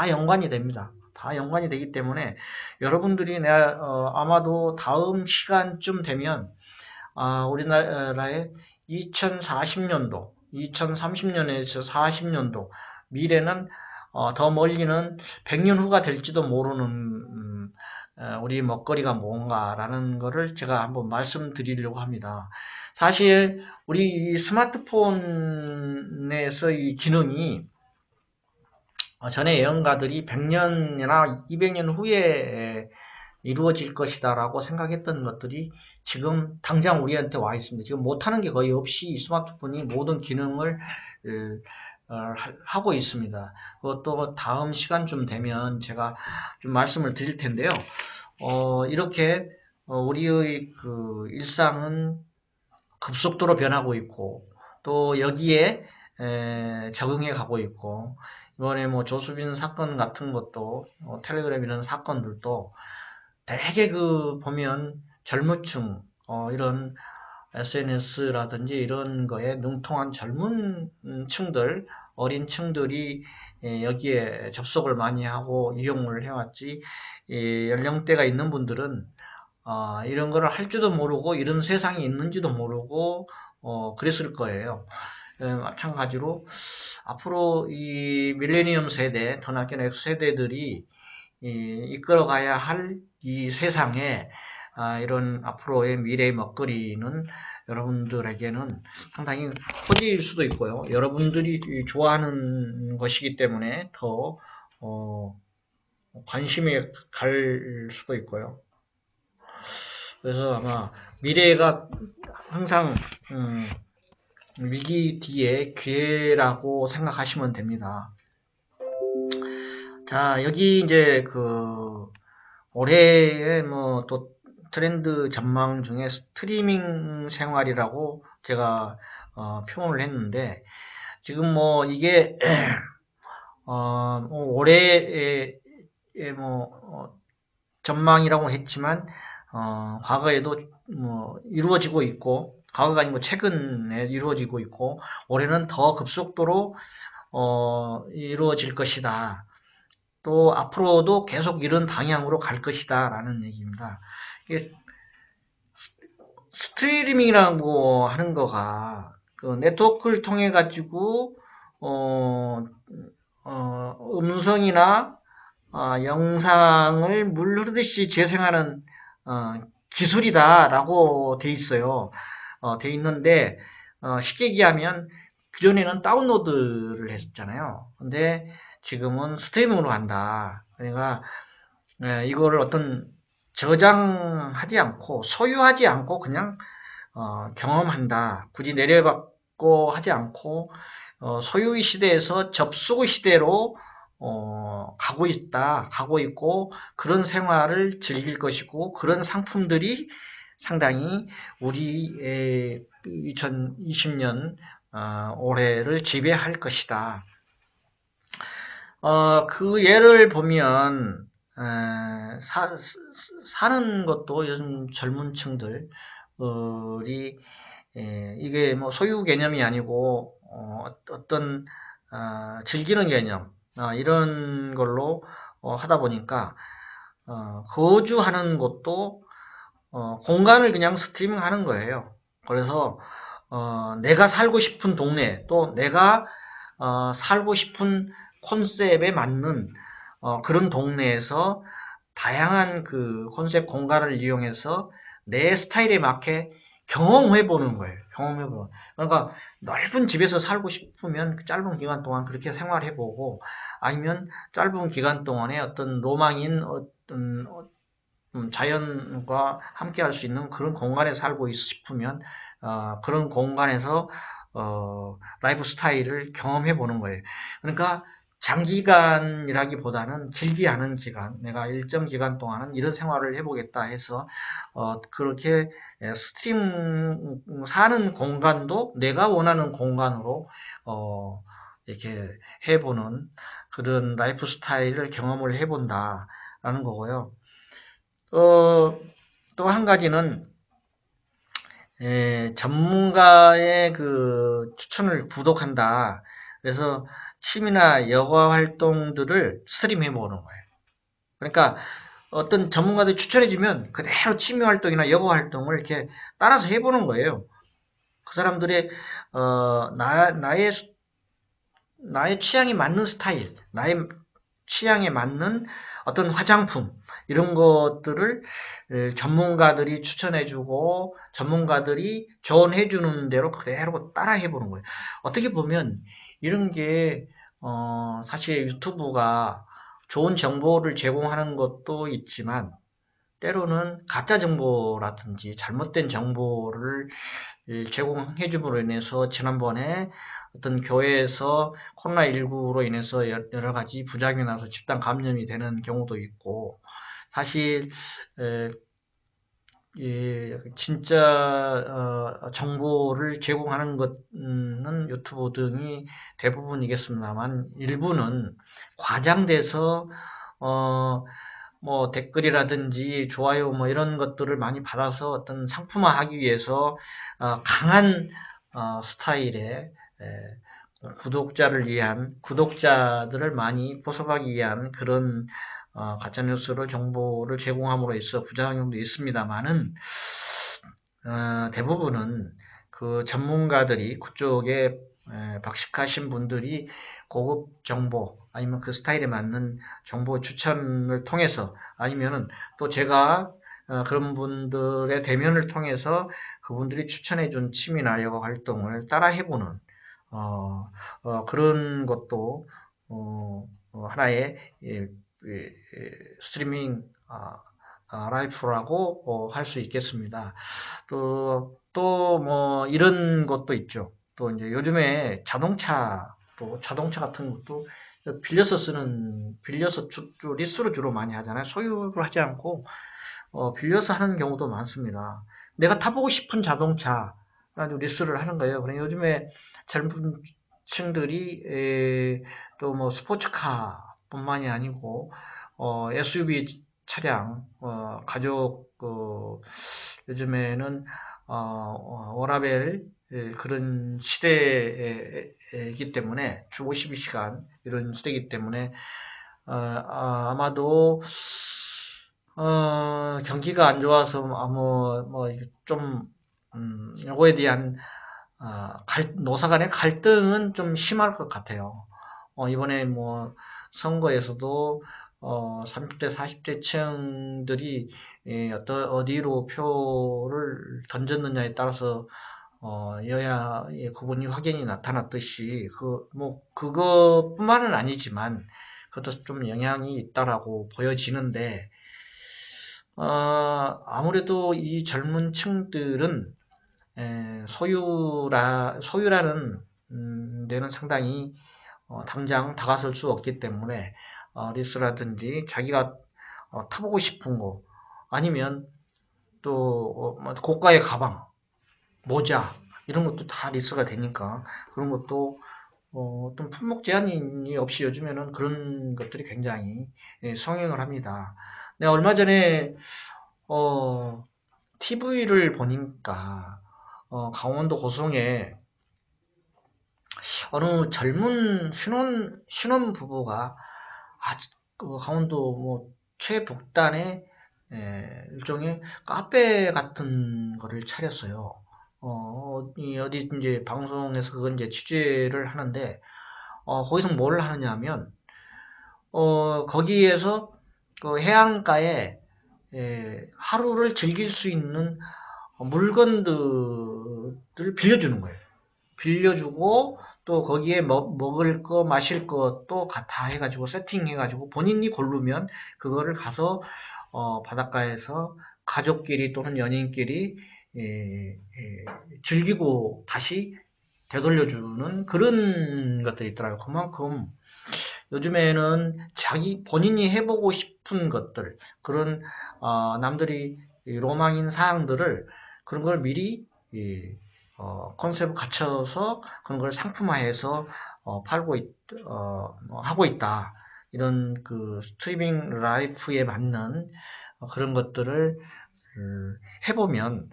연관이 됩니다. 다 연관이 되기 때문에 여러분들이 아마도 다음 시간쯤 되면 우리나라의 2040년도, 2030년에서 40년도 미래는 더 멀리는 100년 후가 될지도 모르는 우리 먹거리가 뭔가라는 거를 제가 한번 말씀드리려고 합니다. 사실 우리 스마트폰에서 이 기능이 전에 예언가들이 100년이나 200년 후에 이루어질 것이다라고 생각했던 것들이 지금 당장 우리한테 와 있습니다. 지금 못하는 게 거의 없이 스마트폰이 모든 기능을 하고 있습니다. 그것도 다음 시간쯤 되면 제가 좀 말씀을 드릴 텐데요. 이렇게 우리의 그 일상은 급속도로 변하고 있고 또 여기에 적응해 가고 있고 이번에 뭐 조수빈 사건 같은 것도 텔레그램 이런 사건들도 되게 보면 젊은층 이런 SNS라든지 이런 거에 능통한 젊은 층들, 어린 층들이 여기에 접속을 많이 하고 이용을 해왔지, 연령대가 있는 분들은 이런 거를 할 줄도 모르고 이런 세상이 있는지도 모르고 그랬을 거예요. 마찬가지로 앞으로 이 밀레니엄 세대, 더 낮게는 X세대들이 이끌어가야 할 이 세상에 이런 앞으로의 미래의 먹거리는 여러분들에게는 상당히 호재일 수도 있고요. 여러분들이 좋아하는 것이기 때문에 더 관심이 갈 수도 있고요. 그래서 아마 미래가 항상 위기 뒤에 기회라고 생각하시면 됩니다. 자, 여기 이제 올해의 뭐 또 트렌드 전망 중에 스트리밍 생활이라고 제가 표현을 했는데, 지금 뭐 이게 뭐 올해의 전망이라고 했지만 과거에도 뭐 이루어지고 있고, 과거가 아니고 최근에 이루어지고 있고, 올해는 더 급속도로 이루어질 것이다. 또 앞으로도 계속 이런 방향으로 갈 것이다 라는 얘기입니다. 이게 스트리밍이라고 하는 거가 그 네트워크를 통해 가지고 음성이나 영상을 물 흐르듯이 재생하는 기술이다라고 돼 있어요. 돼 있는데 쉽게 얘기하면 그전에는 다운로드를 했잖아요. 근데 지금은 스트리밍으로 한다. 그러니까 이거를 어떤 저장하지 않고 소유하지 않고 그냥 경험한다. 굳이 내려받고 하지 않고 소유의 시대에서 접속의 시대로 가고 있고 그런 생활을 즐길 것이고 그런 상품들이 상당히 우리 2020년 올해를 지배할 것이다. 그 예를 보면 사는 것도 요즘 젊은 층들이 이게 뭐 소유 개념이 아니고 어떤 즐기는 개념 이런 걸로 하다 보니까 거주하는 것도 공간을 그냥 스트리밍하는 거예요. 그래서 내가 살고 싶은 동네 또 내가 살고 싶은 콘셉트에 맞는 그런 동네에서 다양한 그 콘셉트 공간을 이용해서 내 스타일에 맞게 경험해 보는 거예요. 경험해 보는. 그러니까 넓은 집에서 살고 싶으면 그 짧은 기간 동안 그렇게 생활해 보고 아니면 짧은 기간 동안에 어떤 로망인 어떤 자연과 함께 할 수 있는 그런 공간에 살고 싶으면 그런 공간에서 라이프 스타일을 경험해 보는 거예요. 그러니까 장기간이라기보다는 길지 않은 기간, 내가 일정 기간 동안은 이런 생활을 해보겠다 해서 그렇게 스트림 사는 공간도 내가 원하는 공간으로 이렇게 해보는 그런 라이프 스타일을 경험을 해본다라는 거고요. 또 한 가지는 전문가의 그 추천을 구독한다. 그래서 취미나 여가 활동들을 스트림해 보는 거예요. 그러니까 어떤 전문가들이 추천해주면 그대로 취미 활동이나 여가 활동을 이렇게 따라서 해보는 거예요. 그 사람들의 나의 취향에 맞는 스타일, 나의 취향에 맞는 어떤 화장품 이런 것들을 전문가들이 추천해주고 전문가들이 조언해주는 대로 그대로 따라해보는 거예요. 어떻게 보면 이런 게 사실 유튜브가 좋은 정보를 제공하는 것도 있지만 때로는 가짜 정보라든지 잘못된 정보를 제공해줌으로 인해서 지난번에 어떤 교회에서 코로나19로 인해서 여러 가지 부작용이 나서 집단 감염이 되는 경우도 있고 사실 진짜 정보를 제공하는 것은 유튜브 등이 대부분이겠습니다만 일부는 과장돼서 뭐 댓글이라든지 좋아요 뭐 이런 것들을 많이 받아서 어떤 상품화하기 위해서 강한 스타일의 구독자들을 많이 포섭하기 위한 그런 가짜뉴스를 정보를 제공함으로 있어 부작용도 있습니다만은 대부분은 그 전문가들이 그쪽에 박식하신 분들이 고급 정보 아니면 그 스타일에 맞는 정보 추천을 통해서 아니면은 또 제가 그런 분들의 대면을 통해서 그분들이 추천해준 취미나 여가 활동을 따라해보는 그런 것도 하나의 스트리밍 라이프라고 할 수 있겠습니다. 또 뭐 이런 것도 있죠. 또 이제 요즘에 자동차 같은 것도 빌려서 리스로 주로 많이 하잖아요. 소유를 하지 않고 빌려서 하는 경우도 많습니다. 내가 타보고 싶은 자동차 아주 리스를 하는 거예요. 그러니까 요즘에 젊은 층들이 또 뭐 스포츠카뿐만이 아니고 SUV 차량, 가족 요즘에는 워라밸 그런 시대이기 때문에 주 52시간 이런 시대이기 때문에 아마도 경기가 안 좋아서 뭐좀 요거에 대한 노사 간의 갈등은 좀 심할 것 같아요. 이번에 뭐 선거에서도 30대, 40대 층들이 어디로 표를 던졌느냐에 따라서 여야의 구분이 확연히 나타났듯이 뭐 그것뿐만은 아니지만 그것도 좀 영향이 있다라고 보여지는데 아무래도 이 젊은 층들은 소유라는 데는 상당히 당장 다가설 수 없기 때문에 리스라든지 자기가 타보고 싶은 거 아니면 또 뭐 고가의 가방, 모자 이런 것도 다 리스가 되니까 그런 것도 어떤 품목 제한이 없이 요즘에는 그런 것들이 굉장히 성행을 합니다. 내가 얼마 전에 TV를 보니까 강원도 고성에 어느 젊은 신혼 부부가 그 강원도 뭐 최북단에 일종의 카페 같은 거를 차렸어요. 어디 이제 방송에서 그건 이제 취재를 하는데 거기서 뭘 하느냐면 거기에서 그 해안가에 하루를 즐길 수 있는 물건들을 빌려주는 거예요. 빌려주고 또 거기에 먹을 거 마실 것도 다 해가지고 세팅해가지고 본인이 고르면 그거를 가서 바닷가에서 가족끼리 또는 연인끼리 예, 즐기고 다시 되돌려주는 그런 것들이 있더라고요. 그만큼 요즘에는 본인이 해보고 싶은 것들 그런 남들이 로망인 사항들을 그런 걸 미리 컨셉을 갖춰서 그런 걸 상품화해서 팔고 하고 있다. 이런 그 스트리밍 라이프에 맞는 그런 것들을 해보면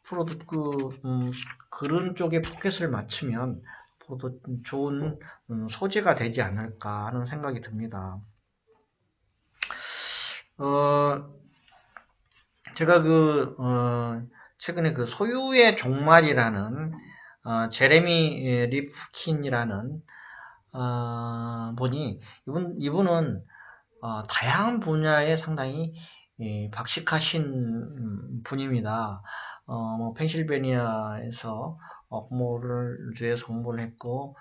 앞으로도 그런 쪽에 포켓을 맞추면 앞으로도 좋은 소재가 되지 않을까 하는 생각이 듭니다. 어, 제가 최근에 그 소유의 종말이라는 제레미 리프킨이라는 분이 이분은 다양한 분야에 상당히 박식하신 분입니다. 뭐 펜실베니아에서 업무를 공부를 했고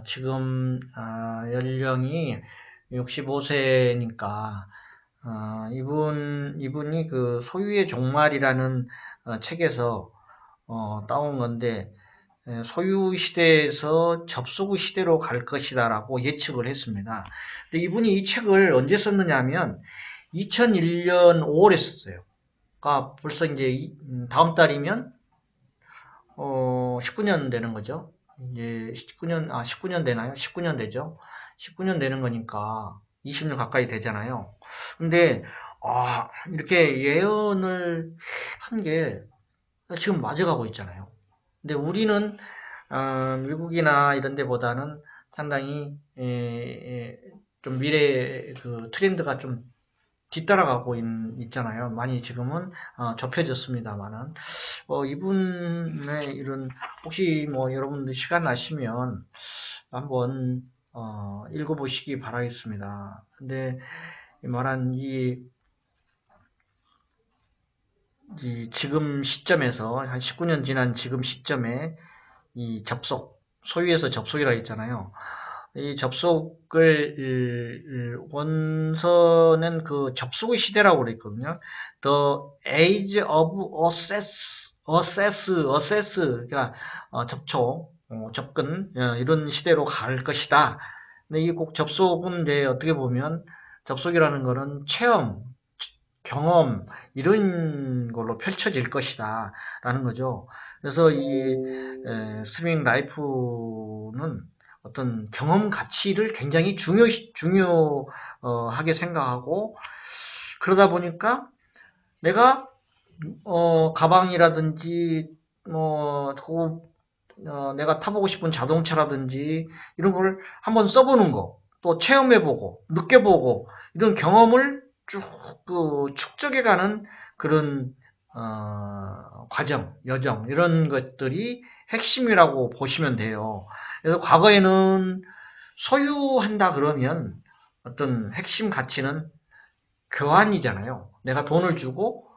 지금 연령이 65세니까 이분이 그 소유의 종말이라는 책에서 따온 건데 소유 시대에서 접속의 시대로 갈 것이다라고 예측을 했습니다. 근데 이분이 이 책을 언제 썼느냐 하면 2001년 5월에 썼어요. 그러니까 벌써 이제 다음 달이면 19년 되는 거죠. 이제 19년 되나요? 19년 되죠. 19년 되는 거니까 20년 가까이 되잖아요. 근데 이렇게 예언을 한 게 지금 맞아가고 있잖아요. 근데 우리는 미국이나 이런 데보다는 상당히 좀 미래 그 트렌드가 좀 뒤따라가고 있잖아요. 많이 지금은 좁혀졌습니다만은 이분의 이런 혹시 뭐 여러분들 시간 나시면 한번 읽어보시기 바라겠습니다. 근데 말한 지금 시점에서 한 19년 지난 지금 시점에 이 소유에서 접속이라 했잖아요. 이 접속을 원서는 그 접속의 시대라고 그랬거든요. The Age of Access, 그러니까 접촉, 접근 이런 시대로 갈 것이다. 근데 이 꼭 접속은 이제 어떻게 보면 접속이라는 거는 체험, 경험 이런 걸로 펼쳐질 것이다 라는 거죠. 그래서 이 스트리밍 라이프는 어떤 경험 가치를 굉장히 중요하게 생각하고, 그러다 보니까 내가 가방이라든지 내가 타보고 싶은 자동차라든지 이런 걸 한번 써보는 거, 또 체험해보고 느껴보고 이런 경험을 쭉 축적해가는 그런 과정, 여정 이런 것들이 핵심이라고 보시면 돼요. 그래서 과거에는 소유한다 그러면 어떤 핵심 가치는 교환이잖아요. 내가 돈을 주고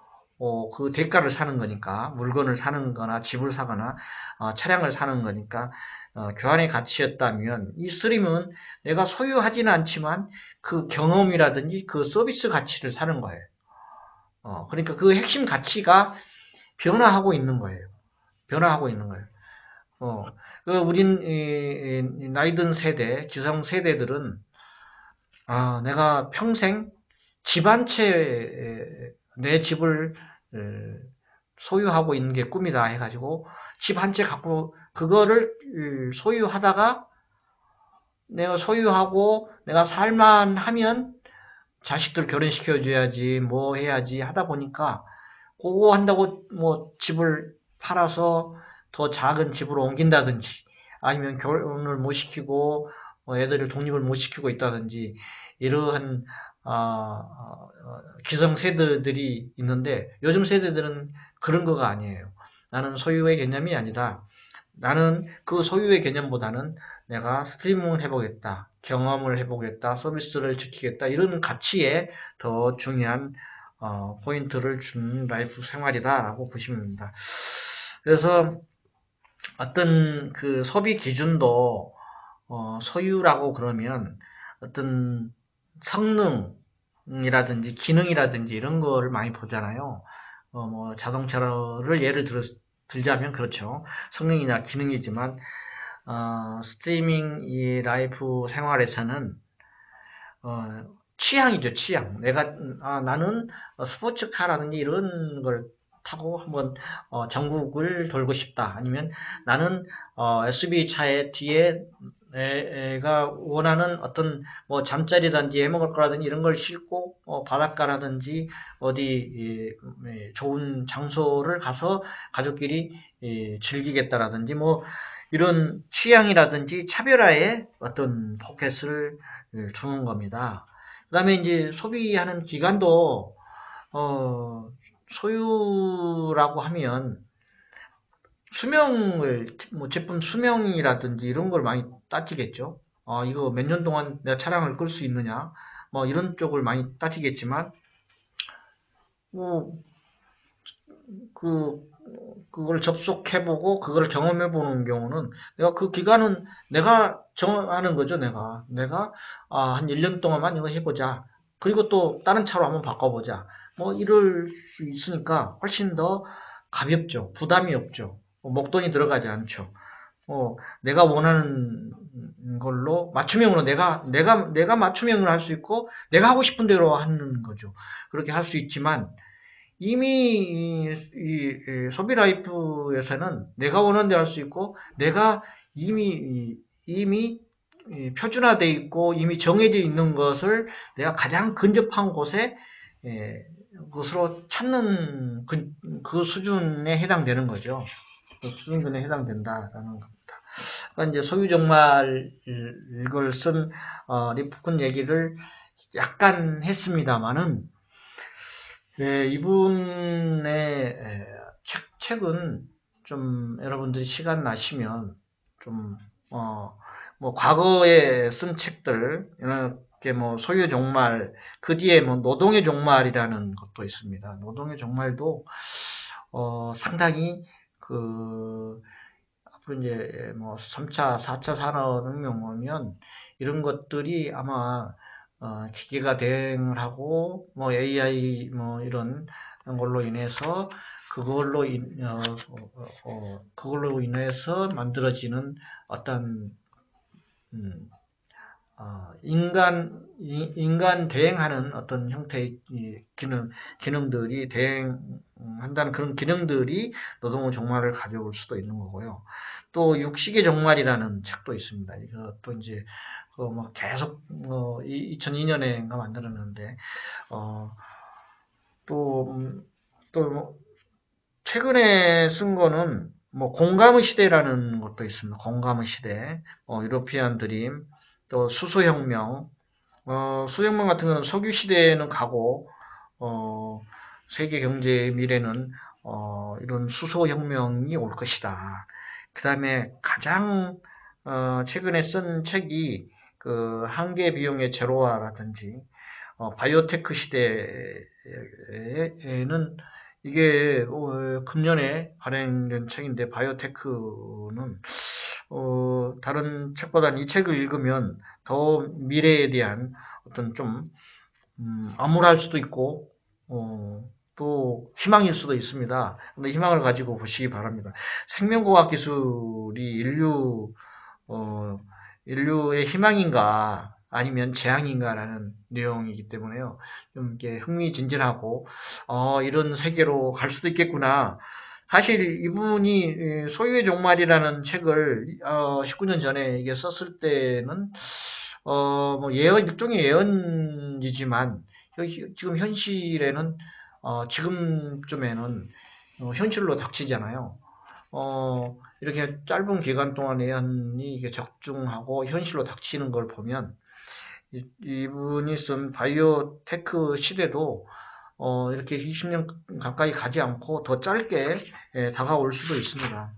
그 대가를 사는 거니까, 물건을 사는 거나 집을 사거나 차량을 사는 거니까 교환의 가치였다면, 이 스림은 내가 소유하지는 않지만 그 경험이라든지 그 서비스 가치를 사는 거예요. 그러니까 그 핵심 가치가 변화하고 있는 거예요. 변화하고 있는 거예요. 우린 나이 든 세대, 기성 세대들은 내가 평생 집 한 채, 내 집을 소유하고 있는 게 꿈이다 해가지고 집 한 채 갖고 그거를 소유하다가 내가 소유하고 내가 살만 하면 자식들 결혼시켜줘야지 뭐 해야지 하다 보니까 그거 한다고 뭐 집을 팔아서 더 작은 집으로 옮긴다든지 아니면 결혼을 못 시키고 애들을 독립을 못 시키고 있다든지 이러한 기성 세대들이 있는데, 요즘 세대들은 그런 거가 아니에요. 나는 소유의 개념이 아니라 나는 그 소유의 개념보다는 내가 스트리밍을 해보겠다, 경험을 해보겠다, 서비스를 지키겠다 이런 가치에 더 중요한 포인트를 준 라이프 생활이다라고 보시면 됩니다. 그래서 어떤 그 소비 기준도 소유라고 그러면 어떤 성능이라든지 기능이라든지 이런 거를 많이 보잖아요. 뭐 자동차를 예를 들자면 그렇죠. 성능이나 기능이지만 스트리밍 이 라이프 생활에서는 취향이죠, 취향. 나는 스포츠카라든지 이런 걸 타고 한번 전국을 돌고 싶다. 아니면 나는 SUV 차에 뒤에 내가 원하는 어떤 뭐 잠자리든지 해먹을 거라든지 이런 걸 싣고 바닷가라든지 어디 좋은 장소를 가서 가족끼리 즐기겠다라든지 뭐 이런 취향이라든지 차별화에 어떤 포커스를 주는 겁니다. 그 다음에 이제 소비하는 기간도, 소유라고 하면 뭐 제품 수명이라든지 이런 걸 많이 따지겠죠. 이거 몇 년 동안 내가 차량을 끌 수 있느냐, 뭐 이런 쪽을 많이 따지겠지만, 뭐, 그, 그걸 접속해보고, 그걸 경험해보는 경우는, 내가 그 기간은 내가 정하는 거죠, 한 1년 동안만 이거 해보자. 그리고 또 다른 차로 한번 바꿔보자. 뭐, 이럴 수 있으니까 훨씬 더 가볍죠. 부담이 없죠. 목돈이 들어가지 않죠. 내가 원하는 걸로, 맞춤형으로 내가 맞춤형을 할 수 있고, 내가 하고 싶은 대로 하는 거죠. 그렇게 할 수 있지만, 이미 이 소비 라이프에서는 내가 원하는 대로 할 수 있고, 내가 이미 표준화되어 있고 이미 정해져 있는 것을 내가 가장 근접한 곳에 것으로 찾는 그 수준에 해당되는 거죠. 그 수준에 해당된다라는 겁니다. 그러니까 이제 소유정말 이걸 쓴 리프군 얘기를 약간 했습니다만은, 이분의 책은 좀 여러분들이 시간 나시면 좀, 뭐 과거에 쓴 책들, 이렇게 뭐 소유 종말, 그 뒤에 뭐 노동의 종말이라는 것도 있습니다. 노동의 종말도, 상당히 앞으로 이제 뭐 3차, 4차 산업혁명 오면 이런 것들이 아마 기계가 대응을 하고 뭐 AI 뭐 이런 걸로 인해서 그걸로 인해서 만들어지는 어떤 인간 대행하는 어떤 형태의 기능들이 대행한다는 그런 기능들이 노동의 종말을 가져올 수도 있는 거고요. 또 육식의 종말이라는 책도 있습니다. 이것도 이제 뭐 계속 2002년에인가 만들었는데 또 최근에 쓴 거는 뭐 공감의 시대라는 것도 있습니다. 공감의 시대, 유로피안 드림, 또 수소혁명, 수소혁명 같은 경우는 석유 시대에는 가고, 세계 경제의 미래는 이런 수소혁명이 올 것이다. 그 다음에 가장 최근에 쓴 책이 그 한계 비용의 제로화라든지 바이오테크 시대에는 이게 금년에 발행된 책인데 바이오테크는 다른 책보다는 이 책을 읽으면 더 미래에 대한 어떤 좀 암울할 수도 있고 또 희망일 수도 있습니다. 근데 희망을 가지고 보시기 바랍니다. 생명과학 기술이 인류의 희망인가 아니면 재앙인가라는 내용이기 때문에요. 좀 이렇게 흥미진진하고 이런 세계로 갈 수도 있겠구나. 사실 이분이 소유의 종말이라는 책을 19년 전에 이게 썼을 때는 뭐 일종의 예언이지만 지금 현실에는 지금쯤에는 현실로 닥치잖아요. 이렇게 짧은 기간 동안 예언이 이게 적중하고 현실로 닥치는 걸 보면 이분이 쓴 바이오테크 시대도 이렇게 20년 가까이 가지 않고 더 짧게 다가올 수도 있습니다.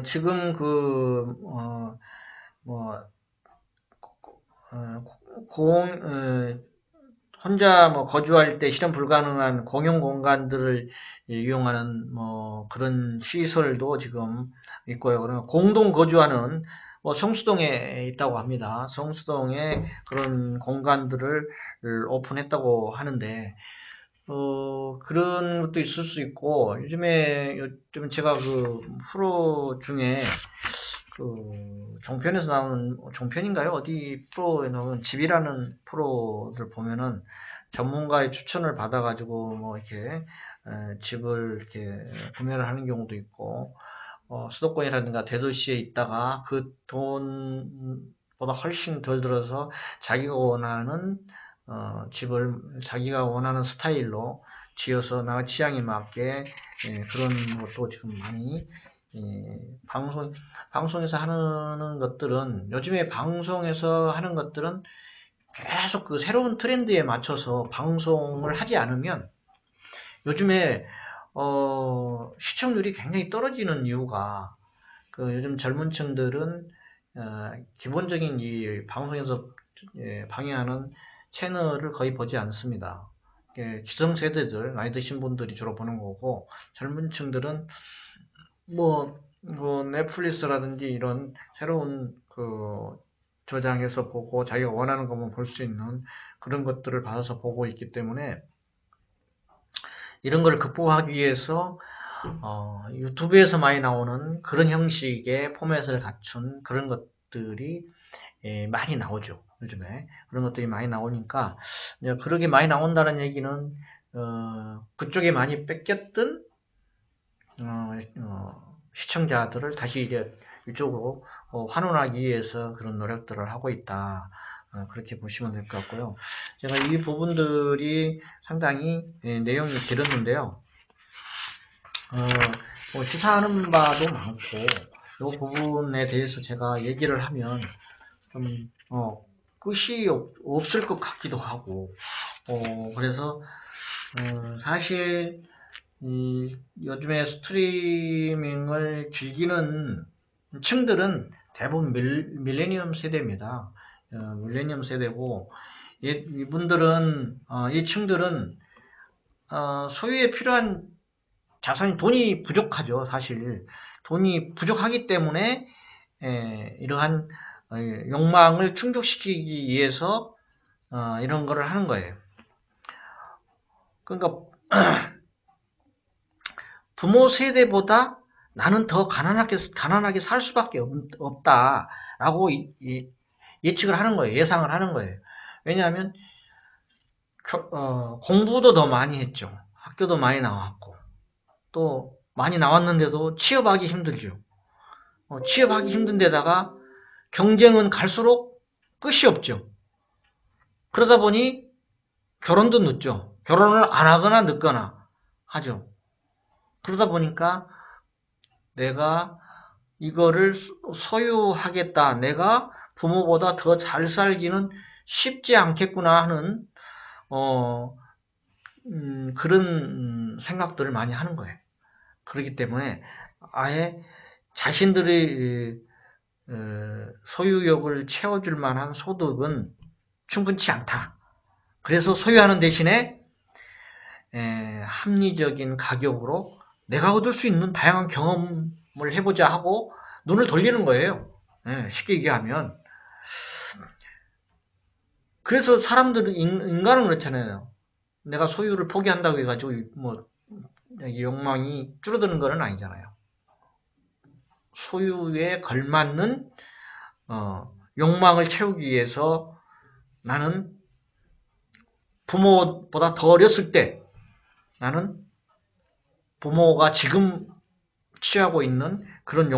지금 혼자 뭐 거주할 때 실현 불가능한 공용 공간들을 이용하는 뭐 그런 시설도 지금 있고요. 그러면 공동 거주하는 뭐 성수동에 있다고 합니다. 성수동에 그런 공간들을 오픈했다고 하는데 그런 것도 있을 수 있고 요즘 제가 그 프로 중에 그 종편에서 나오는 종편인가요? 어디 프로에 나오는 집이라는 프로를 보면은 전문가의 추천을 받아가지고 뭐 이렇게 집을 이렇게 구매를 하는 경우도 있고 수도권이라든가 대도시에 있다가 그 돈보다 훨씬 덜 들어서 자기가 원하는 집을 자기가 원하는 스타일로 지어서 나 취향에 맞게 그런 것도 지금 많이 방송에서 하는 것들은 요즘에 방송에서 하는 것들은 계속 그 새로운 트렌드에 맞춰서 방송을 하지 않으면 요즘에 시청률이 굉장히 떨어지는 이유가 그 요즘 젊은 층들은 기본적인 이 방송에서 방영하는 채널을 거의 보지 않습니다. 기성세대들, 나이 드신 분들이 주로 보는 거고, 젊은 층들은 뭐 넷플릭스라든지 이런 새로운 그 저장해서 보고 자기가 원하는 것만 볼 수 있는 그런 것들을 받아서 보고 있기 때문에 이런 걸 극복하기 위해서 유튜브에서 많이 나오는 그런 형식의 포맷을 갖춘 그런 것들이 많이 나오죠. 요즘에 그런 것들이 많이 나오니까 그렇게 많이 나온다는 얘기는 그쪽에 많이 뺏겼던 시청자들을 다시 이제 이쪽으로 환원하기 위해서 그런 노력들을 하고 있다. 그렇게 보시면 될 것 같고요. 제가 이 부분들이 상당히 내용이 길었는데요. 뭐 시사하는 바도 많고 이 부분에 대해서 제가 얘기를 하면 좀 끝이 없을 것 같기도 하고 그래서 사실 요즘에 스트리밍을 즐기는 층들은 대부분 밀레니엄 세대입니다. 밀레니엄 세대고 이분들은 이 층들은 소유에 필요한 자산이 돈이 부족하죠. 사실 돈이 부족하기 때문에 이러한 욕망을 충족시키기 위해서 이런 거를 하는 거예요. 그러니까 부모 세대보다 나는 더 가난하게 살 수밖에 없다라고 예측을 하는 거예요. 예상을 하는 거예요. 왜냐하면 공부도 더 많이 했죠. 학교도 많이 나왔고 또 많이 나왔는데도 취업하기 힘들죠. 취업하기 힘든 데다가 경쟁은 갈수록 끝이 없죠. 그러다 보니 결혼도 늦죠. 결혼을 안 하거나 늦거나 하죠. 그러다 보니까 내가 이거를 소유하겠다. 내가 부모보다 더 잘 살기는 쉽지 않겠구나 하는 그런 생각들을 많이 하는 거예요. 그렇기 때문에 아예 자신들의 소유욕을 채워줄 만한 소득은 충분치 않다. 그래서 소유하는 대신에 합리적인 가격으로 내가 얻을 수 있는 다양한 경험을 해보자 하고 눈을 돌리는 거예요. 쉽게 얘기하면. 그래서 사람들은, 인간은 그렇잖아요. 내가 소유를 포기한다고 해가지고, 뭐, 욕망이 줄어드는 건 아니잖아요. 소유에 걸맞는, 욕망을 채우기 위해서 나는 부모보다 더 어렸을 때 나는 부모가 지금 취하고 있는 그런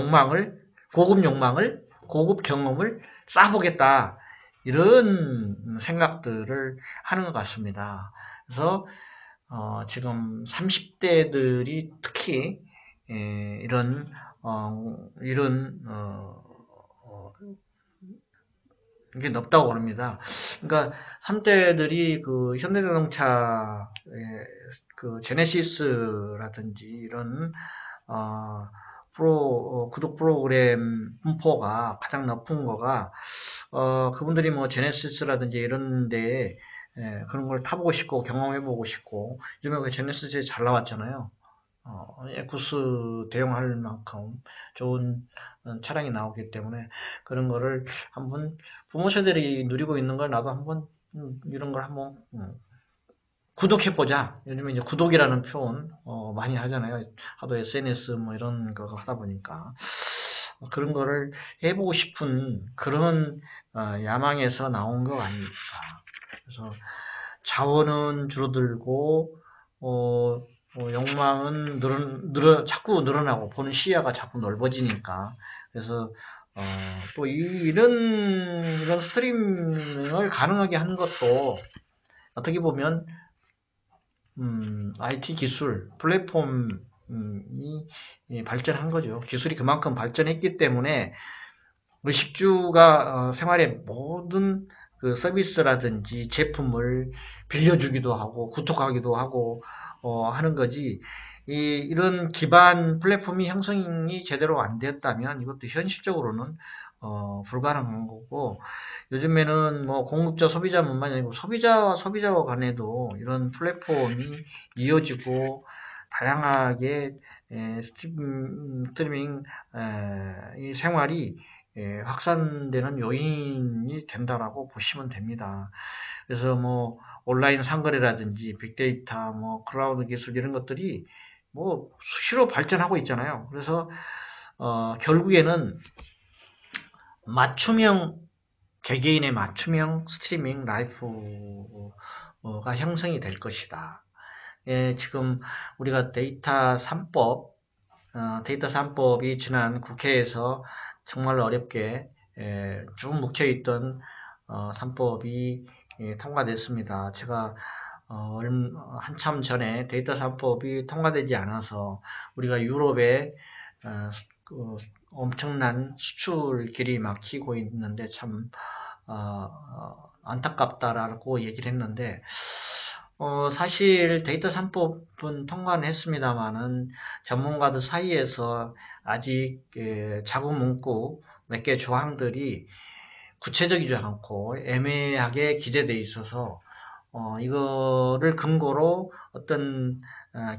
고급 경험을 쌓아보겠다. 이런 생각들을 하는 것 같습니다. 그래서, 지금 30대들이 특히, 이게 높다고 그럽니다. 그러니까 3대들이 그 현대자동차의 그 제네시스라든지 이런 구독 프로그램 분포가 가장 높은 거가 그분들이 뭐 제네시스라든지 이런데 그런 걸 타보고 싶고 경험해보고 싶고 요즘에 그 제네시스 잘 나왔잖아요. 에쿠스 대용할 만큼 좋은 차량이 나오기 때문에 그런 거를 한번 부모 세대들이 누리고 있는 걸 나도 한번 이런 걸 한번 구독해보자. 요즘에 이제 구독이라는 표현 많이 하잖아요. 하도 SNS 뭐 이런 거 하다 보니까 그런 거를 해보고 싶은 그런 야망에서 나온 거 아닙니까? 그래서 자원은 줄어들고 욕망은 자꾸 늘어나고 보는 시야가 자꾸 넓어지니까 그래서 또 이런 스트리밍을 가능하게 하는 것도 어떻게 보면 IT 기술, 플랫폼이 발전한 거죠. 기술이 그만큼 발전했기 때문에 의식주가 생활의 모든 그 서비스라든지 제품을 빌려주기도 하고 구독하기도 하고 하는 거지. 이런 기반 플랫폼이 형성이 제대로 안 되었다면 이것도 현실적으로는 불가능한 거고 요즘에는 뭐 공급자 소비자뿐만 아니고 소비자와 소비자와 간에도 이런 플랫폼이 이어지고 다양하게 스트리밍 이 생활이 확산되는 요인이 된다라고 보시면 됩니다. 그래서 뭐 온라인 상거래라든지 빅데이터, 뭐 클라우드 기술 이런 것들이 뭐 수시로 발전하고 있잖아요. 그래서 결국에는 개개인의 맞춤형 스트리밍 라이프가 형성이 될 것이다. 지금 우리가 데이터 3법이 지난 국회에서 정말 어렵게 쭉 묵혀있던 3법이 통과됐습니다. 제가 한참 전에 데이터 3법이 통과되지 않아서 우리가 유럽에 그 엄청난 수출 길이 막히고 있는데 참 안타깝다라고 얘기를 했는데 사실 데이터 3법은 통과는 했습니다만은 전문가들 사이에서 아직 자구 문구 몇 개 조항들이 구체적이지 않고 애매하게 기재되어 있어서 이거를 근거로 어떤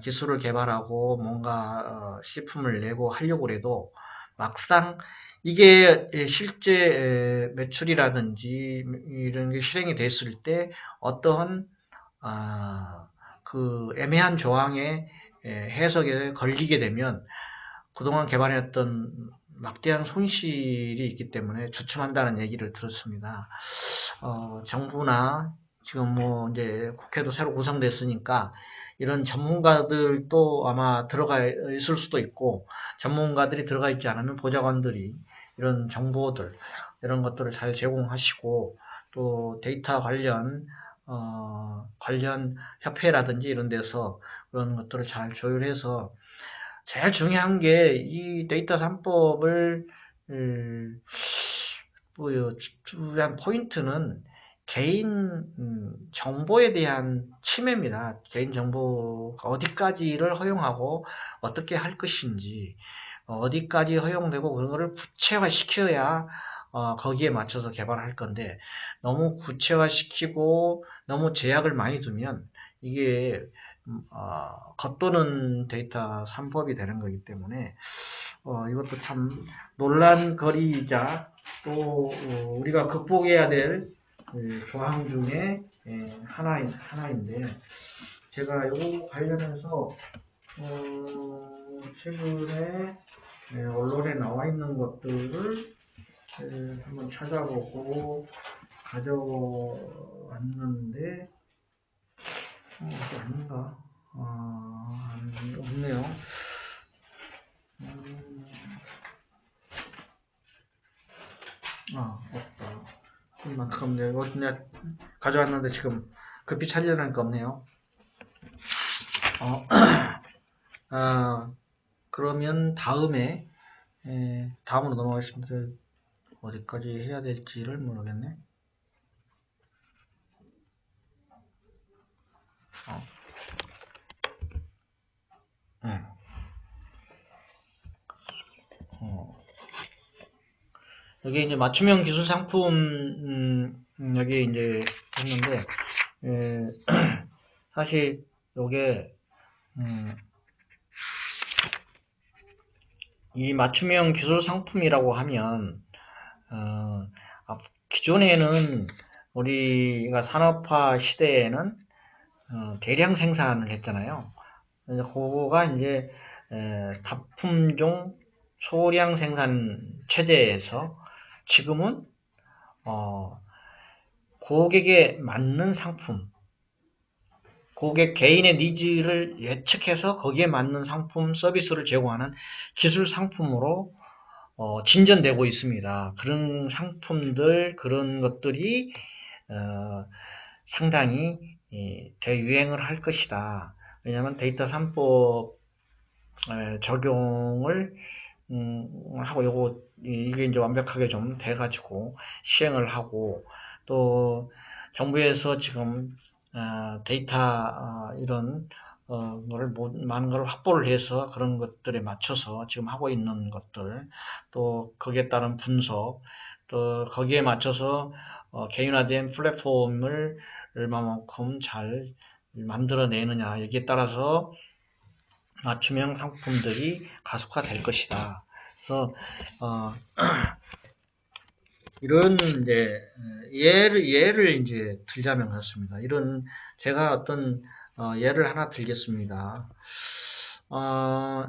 기술을 개발하고 뭔가 시품을 내고 하려고 해도 막상 이게 실제 매출이라든지 이런 게 실행이 됐을 때 어떠한 그 애매한 조항의 해석에 걸리게 되면 그동안 개발했던 막대한 손실이 있기 때문에 주춤한다는 얘기를 들었습니다. 정부나 지금 뭐 이제 국회도 새로 구성됐으니까 이런 전문가들도 아마 들어가 있을 수도 있고, 전문가들이 들어가 있지 않으면 보좌관들이 이런 정보들, 이런 것들을 잘 제공하시고, 또 데이터 관련 협회라든지 이런 데서 그런 것들을 잘 조율해서, 제일 중요한 게 이 데이터 3법을 주요한 포인트는 개인 정보에 대한 침해입니다. 개인 정보가 어디까지를 허용하고 어떻게 할 것인지, 어디까지 허용되고 그런 거를 구체화시켜야 거기에 맞춰서 개발할 건데, 너무 구체화시키고 너무 제약을 많이 두면 이게 겉도는 데이터 3법이 되는 거기 때문에 이것도 참 논란거리이자 또 우리가 극복해야 될 조항 중에 하나인데, 제가 이거 관련해서 최근에 언론에 나와 있는 것들을 한번 찾아보고 가져왔는데, 이게 아닌가? 없네요. 없다. 이만큼 내가 가져왔는데 지금 급히 찾으려니까 없네요. 그러면 다음으로 넘어가겠습니다. 어디까지 해야 될지를 모르겠네. 여기 이제 맞춤형 기술 상품, 여기 이제 했는데, 사실 요게, 이 맞춤형 기술 상품이라고 하면, 기존에는 우리가 산업화 시대에는 대량 생산을 했잖아요. 그거가 이제 다품종 소량 생산 체제에서 지금은 고객에 맞는 상품, 고객 개인의 니즈를 예측해서 거기에 맞는 상품, 서비스를 제공하는 기술 상품으로 진전되고 있습니다. 그런 상품들, 그런 것들이 상당히 대유행을 할 것이다. 왜냐하면 데이터 3법 적용을 하고 이게 이제 완벽하게 좀 돼가지고 시행을 하고, 또 정부에서 지금 데이터 이런 거를 많은 걸 확보를 해서 그런 것들에 맞춰서 지금 하고 있는 것들, 또 거기에 따른 분석, 또 거기에 맞춰서 개인화된 플랫폼을 얼마만큼 잘 만들어내느냐, 여기에 따라서 맞춤형 상품들이 가속화될 것이다. 그래서 이런 이제 예를 이제 들자면 그렇습니다. 이런 제가 어떤 예를 하나 들겠습니다.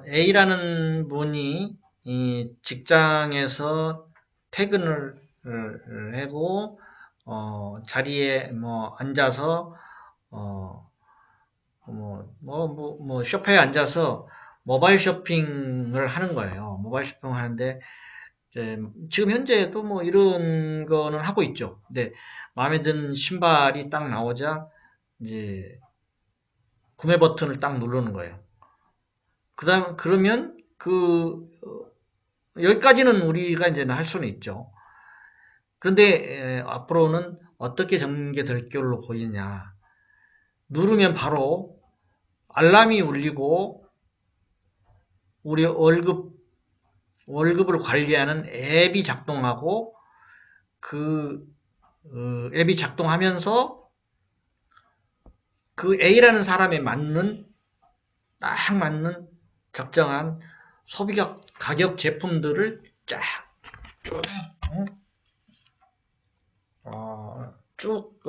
A라는 분이 이 직장에서 퇴근을 하고 자리에 뭐 앉아서 쇼파에 앉아서 모바일 쇼핑을 하는 거예요. 모바일 쇼핑을 하는데, 지금 현재도 뭐 이런 거는 하고 있죠. 근데 마음에 든 신발이 딱 나오자 이제 구매 버튼을 딱 누르는 거예요. 그러면 여기까지는 우리가 이제는 할 수는 있죠. 그런데 앞으로는 어떻게 전개될 걸로 보이냐. 누르면 바로 알람이 울리고 우리 월급을 관리하는 앱이 작동하고, 그 앱이 작동하면서 그 A라는 사람에 딱 맞는 적정한 소비자 가격 제품들을 쭉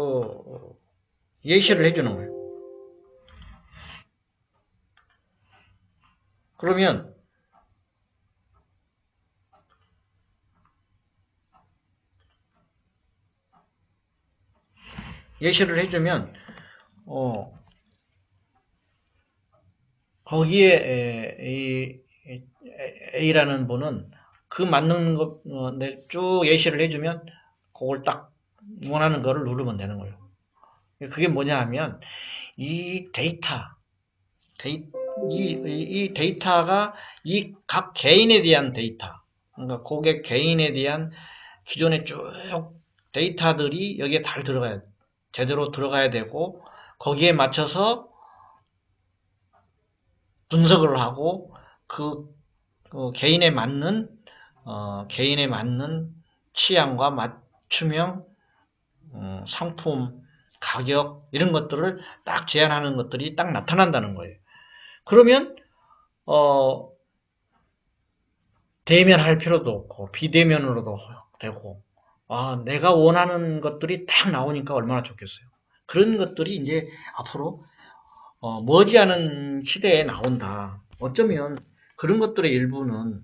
예시를 해주는 거예요. 그러면 예시를 해주면 거기에 A라는 분은 그 맞는 것 쭉 예시를 해주면 그걸 딱 원하는 거를 누르면 되는 거예요. 그게 뭐냐 하면 이 이 데이터가 이 각 개인에 대한 데이터, 그러니까 고객 개인에 대한 기존에 쭉 데이터들이 여기에 제대로 들어가야 되고, 거기에 맞춰서 분석을 하고, 개인에 맞는 취향과 맞춤형, 상품, 가격, 이런 것들을 딱 제안하는 것들이 딱 나타난다는 거예요. 그러면, 어, 대면할 필요도 없고, 비대면으로도 되고, 내가 원하는 것들이 딱 나오니까 얼마나 좋겠어요. 그런 것들이 이제 앞으로 머지않은 시대에 나온다. 어쩌면 그런 것들의 일부는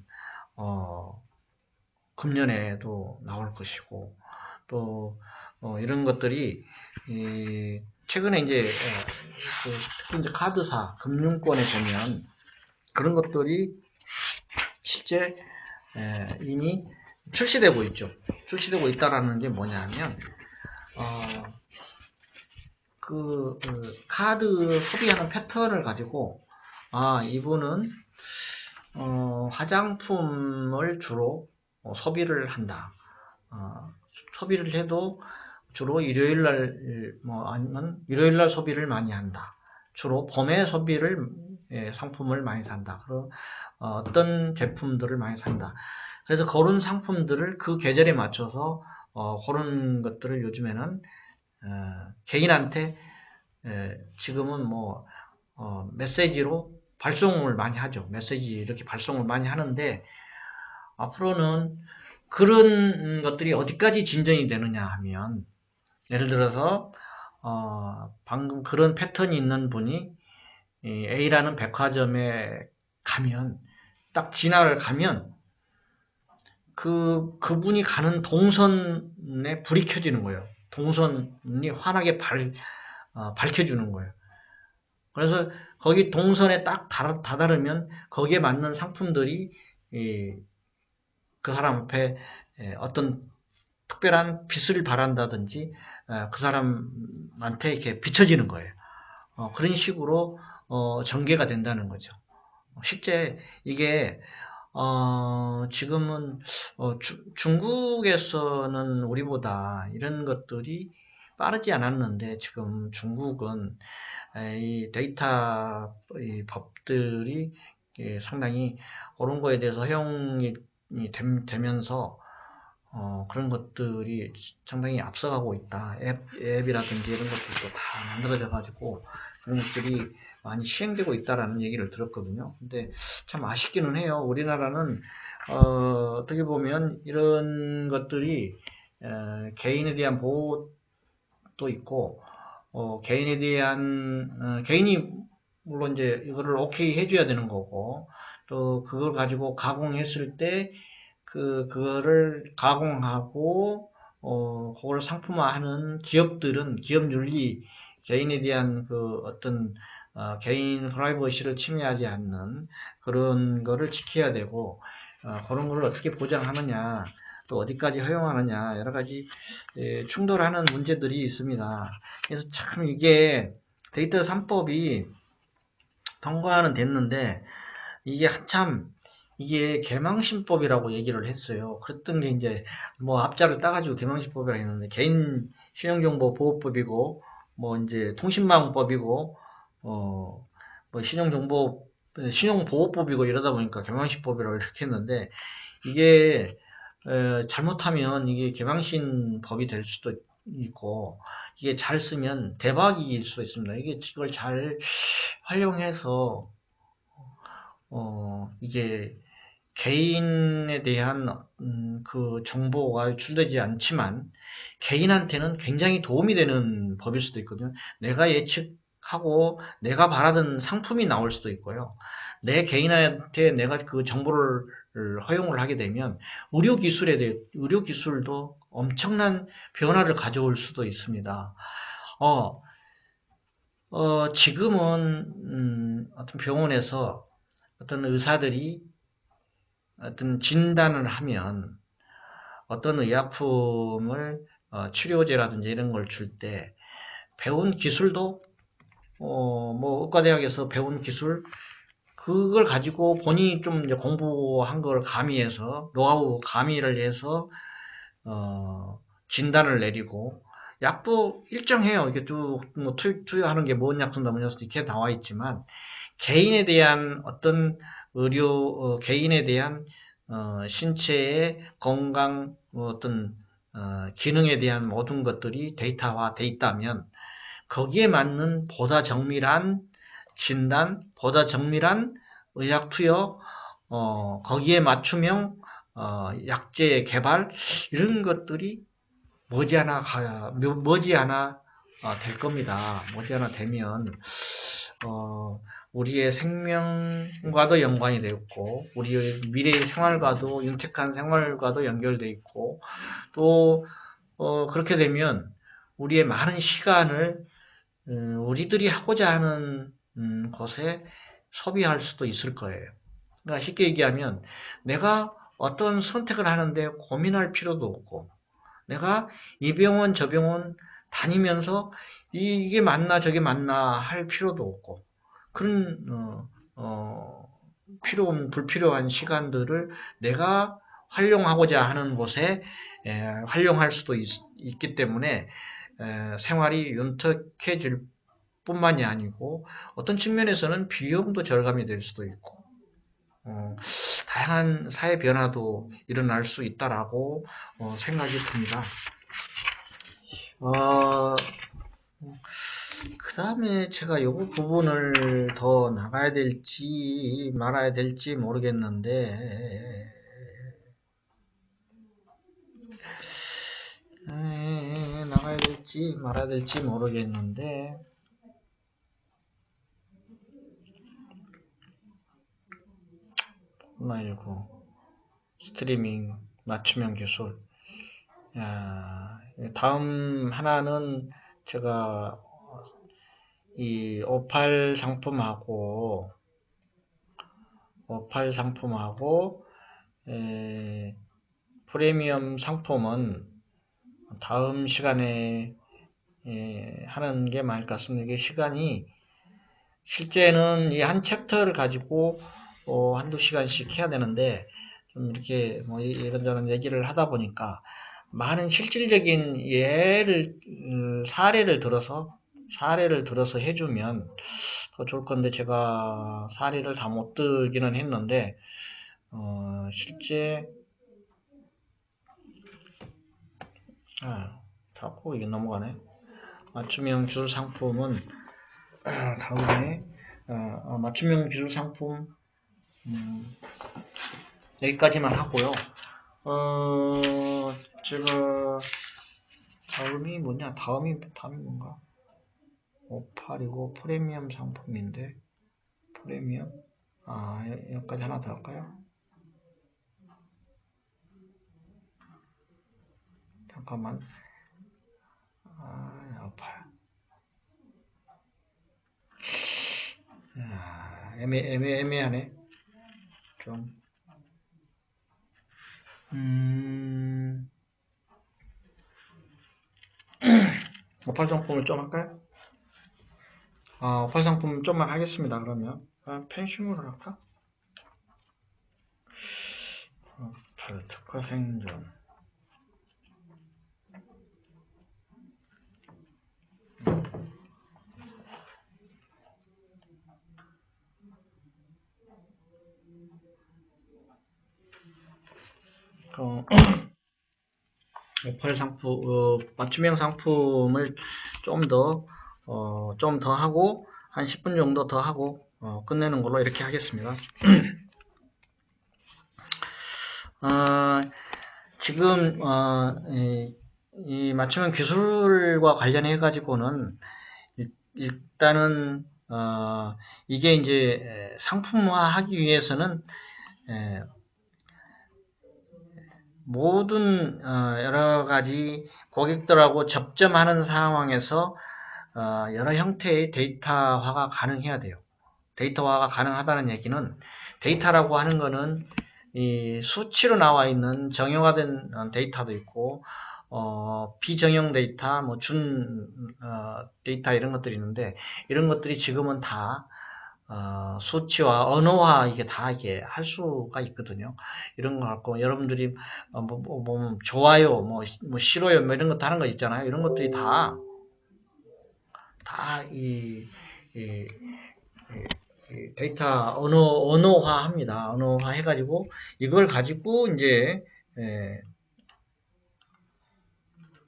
금년에도 나올 것이고, 또 이런 것들이 최근에 이제 특히 이제 카드사, 금융권에 보면 그런 것들이 실제 이미 출시되고 있죠. 출시되고 있다라는 게 뭐냐면 카드 소비하는 패턴을 가지고 이분은 화장품을 주로 소비를 한다. 소비를 해도 주로 일요일날 아니면 일요일날 소비를 많이 한다. 주로 봄에 상품을 많이 산다. 그리고 어떤 제품들을 많이 산다. 그래서 그런 상품들을 그 계절에 맞춰서 그런 것들을 요즘에는 개인한테 지금은 메시지로 발송을 많이 하죠. 메시지 이렇게 발송을 많이 하는데 앞으로는 그런 것들이 어디까지 진전이 되느냐 하면 예를 들어서 방금 그런 패턴이 있는 분이 A라는 백화점에 가면 딱 진화를 가면 그분이 가는 동선에 불이 켜지는 거예요. 동선이 환하게 밝혀주는 거예요. 그래서 거기 동선에 딱 다다르면 거기에 맞는 상품들이 그 사람 앞에 어떤 특별한 빛을 발한다든지 그 사람한테 이렇게 비춰지는 거예요. 그런 식으로 전개가 된다는 거죠. 실제 이게 지금은 중국에서는 우리보다 이런 것들이 빠르지 않았는데 지금 중국은 이 데이터 법들이 상당히 그런 거에 대해서 허용이 되면서 그런 것들이 상당히 앞서가고 있다. 앱이라든지 이런 것들도 다 만들어져 가지고 그런 것들이 많이 시행되고 있다라는 얘기를 들었거든요. 근데 참 아쉽기는 해요. 우리나라는 어떻게 보면 이런 것들이 개인에 대한 보호도 있고 개인에 대한 개인이 물론 이제 이거를 오케이 해줘야 되는 거고 또 그걸 가지고 가공했을 때 그거를 가공하고 그걸 상품화하는 기업들은 기업 윤리 개인에 대한 그 어떤 개인 프라이버시를 침해하지 않는 그런 거를 지켜야 되고 그런 거를 어떻게 보장하느냐 또 어디까지 허용하느냐 여러 가지 충돌하는 문제들이 있습니다. 그래서 참 이게 데이터 3법이 통과는 됐는데 이게 한참 이게 개망신법이라고 얘기를 했어요. 그랬던 게 이제 뭐 앞자를 따가지고 개망신법이라고 했는데 개인 신용정보보호법이고 뭐 이제 통신망법이고 뭐 신용보호법이고 이러다 보니까 개망신법이라고 이렇게 했는데 이게 잘못하면 이게 개망신법이 될 수도 있고 이게 잘 쓰면 대박일 수도 있습니다. 이걸 잘 활용해서 이게 개인에 대한 그 정보가 유출되지 않지만 개인한테는 굉장히 도움이 되는 법일 수도 있거든요. 내가 예측하고 내가 바라던 상품이 나올 수도 있고요. 내 개인한테 내가 그 정보를 허용을 하게 되면 의료 기술도 엄청난 변화를 가져올 수도 있습니다. 어, 지금은, 어떤 병원에서 어떤 의사들이 어떤 진단을 하면 어떤 의약품을 치료제라든지 이런 걸 줄 때 배운 기술도 뭐 의과대학에서 배운 기술 그걸 가지고 본인이 좀 이제 공부한 걸 가미해서 노하우 가미를 해서 진단을 내리고 약도 일정해요. 이게 뭐 투여하는 게 뭔 약 쓴다, 뭔 약 쓴다 이렇게 나와 있지만 개인에 대한 어떤 개인에 대한 신체의 건강, 어떤 기능에 대한 모든 것들이 데이터화돼 있다면 거기에 맞는 보다 정밀한 진단, 보다 정밀한 의학 투여, 거기에 맞춤형 약제 개발 이런 것들이 머지않아 될 겁니다. 머지않아 되면 우리의 생명과도 연관이 되어 있고 우리의 미래의 생활과도 윤택한 생활과도 연결돼 있고 또 그렇게 되면 우리의 많은 시간을 우리들이 하고자 하는 것에 소비할 수도 있을 거예요. 그러니까 쉽게 얘기하면 내가 어떤 선택을 하는데 고민할 필요도 없고 내가 이 병원 저 병원 다니면서 이게 맞나 저게 맞나 할 필요도 없고 그런 불필요한 시간들을 내가 활용하고자 하는 곳에 활용할 수도 있기 때문에 생활이 윤택해질 뿐만이 아니고 어떤 측면에서는 비용도 절감이 될 수도 있고 다양한 사회 변화도 일어날 수 있다라고 생각이 듭니다. 그 다음에 제가 요 부분을 더 나가야 될지 말아야 될지 모르겠는데 나가야 될지 말아야 될지 모르겠는데 코로나19 스트리밍 맞춤형 기술 다음 하나는 제가 이 오팔 상품하고 프리미엄 상품은 다음 시간에 하는 게 맞을 것 같습니다. 이게 시간이 실제는 이 한 챕터를 가지고 한두 시간씩 해야 되는데 좀 이렇게 뭐 이런저런 얘기를 하다 보니까 많은 실질적인 사례를 들어서 해주면 더 좋을 건데 제가 사례를 다 못 들기는 했는데 실제 자꾸 이게 넘어가네. 맞춤형 기술 상품은 다음에 맞춤형 기술 상품 여기까지만 하고요. 제가 다음이 뭔가 58이고 프리미엄 상품인데 프리미엄 여기까지 하나 더 할까요? 잠깐만. 아파요. 애매하네. 좀. 오팔 상품을 좀 할까요? 오팔 상품 좀만 하겠습니다. 그러면 펜싱으로 할까? 오팔 특화 생존. 오팔 상품, 맞춤형 상품을 좀 더 하고, 한 10분 정도 더 하고, 끝내는 걸로 이렇게 하겠습니다. 지금, 이 맞춤형 기술과 관련해 가지고는, 일단은, 이게 이제 상품화 하기 위해서는, 모든 여러 가지 고객들하고 접점하는 상황에서 여러 형태의 데이터화가 가능해야 돼요. 데이터화가 가능하다는 얘기는 데이터라고 하는 거는 이 수치로 나와 있는 정형화된 데이터도 있고 비정형 데이터, 뭐 데이터 이런 것들이 있는데 이런 것들이 지금은 다 수치와 언어화 이게 다 이게 할 수가 있거든요. 이런 거 갖고 여러분들이 좋아요, 뭐 싫어요, 뭐 이런 것도 하는 거 있잖아요. 이런 것들이 다이 데이터 언어화 합니다. 언어화 해가지고 이걸 가지고 이제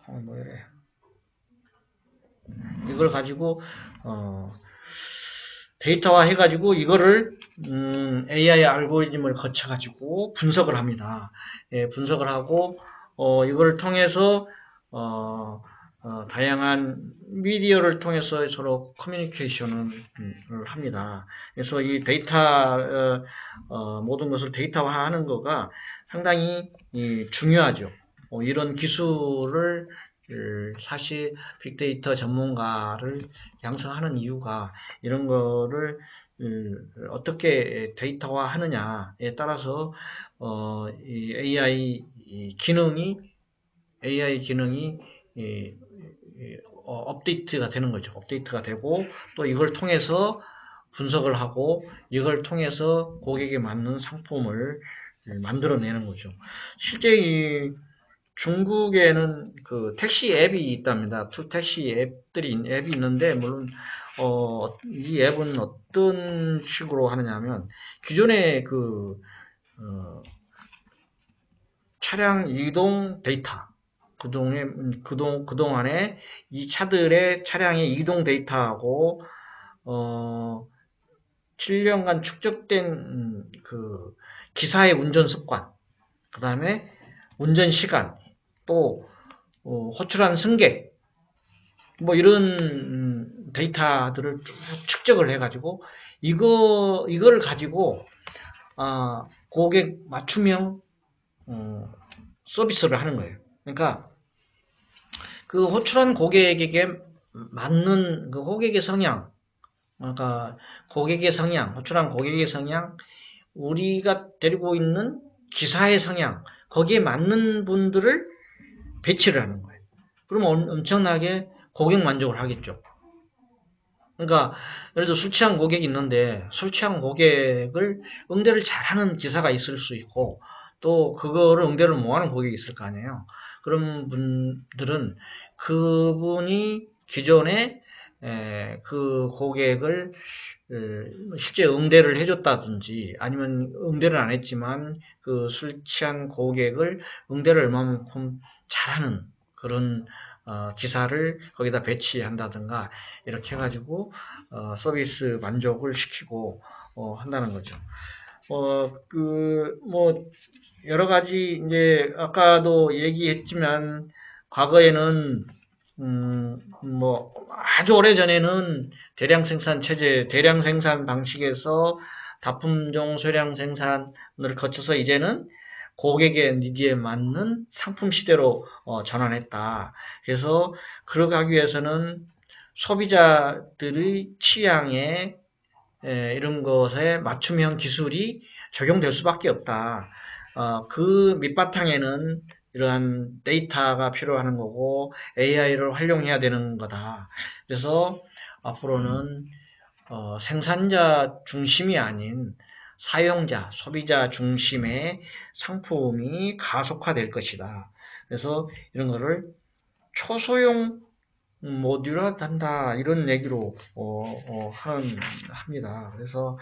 뭐래 이걸 가지고 데이터화 해가지고 이거를 AI 알고리즘을 거쳐가지고 분석을 합니다. 분석을 하고 이걸 통해서 다양한 미디어를 통해서 서로 커뮤니케이션을 합니다. 그래서 이 데이터 모든 것을 데이터화하는 거가 상당히 중요하죠. 이런 기술을 사실 빅데이터 전문가를 양성하는 이유가 이런 거를 어떻게 데이터화 하느냐에 따라서 이 AI 기능이 업데이트가 되는 거죠. 업데이트가 되고 또 이걸 통해서 분석을 하고 이걸 통해서 고객에 맞는 상품을 만들어내는 거죠. 실제 이 중국에는 그 택시 앱이 있답니다. 택시 앱이 있는데 물론 이 앱은 어떤 식으로 하느냐면 기존의 차량 이동 데이터 그동안에 이 차들의 차량의 이동 데이터하고 7년간 축적된 그 기사의 운전 습관, 그 다음에 운전 시간, 또 호출한 승객, 뭐 이런 데이터들을 쭉 축적을 해가지고 이걸 가지고 고객 맞춤형 서비스를 하는 거예요. 그러니까 그 호출한 고객에게 맞는 그 고객의 성향, 그러니까 호출한 고객의 성향, 우리가 데리고 있는 기사의 성향, 거기에 맞는 분들을 배치를 하는 거예요. 그러면 엄청나게 고객 만족을 하겠죠. 그러니까 예를 들어 술 취한 고객이 있는데 술 취한 고객을 응대를 잘하는 기사가 있을 수 있고 또 그거를 응대를 못하는 고객이 있을 거 아니에요. 그런 분들은 그분이 기존에 그 고객을 실제 응대를 해줬다든지 아니면 응대를 안 했지만 그 술 취한 고객을 응대를 얼마만큼 잘하는 그런 기사를 거기다 배치한다든가 이렇게 해가지고 서비스 만족을 시키고 한다는 거죠. 뭐 여러 가지 이제 아까도 얘기했지만 과거에는 뭐 아주 오래 전에는 대량 생산 체제, 대량 생산 방식에서 다품종 소량 생산을 거쳐서 이제는 고객의 니즈에 맞는 상품 시대로 전환했다. 그래서 그러기 위해서는 소비자들의 취향에 이런 것에 맞춤형 기술이 적용될 수밖에 없다. 그 밑바탕에는 이러한 데이터가 필요한 거고 AI를 활용해야 되는 거다. 그래서 앞으로는 생산자 중심이 아닌 사용자, 소비자 중심의 상품이 가속화될 것이다. 그래서 이런 거를 초소형 모듈화한다 이런 얘기로 합니다. 그래서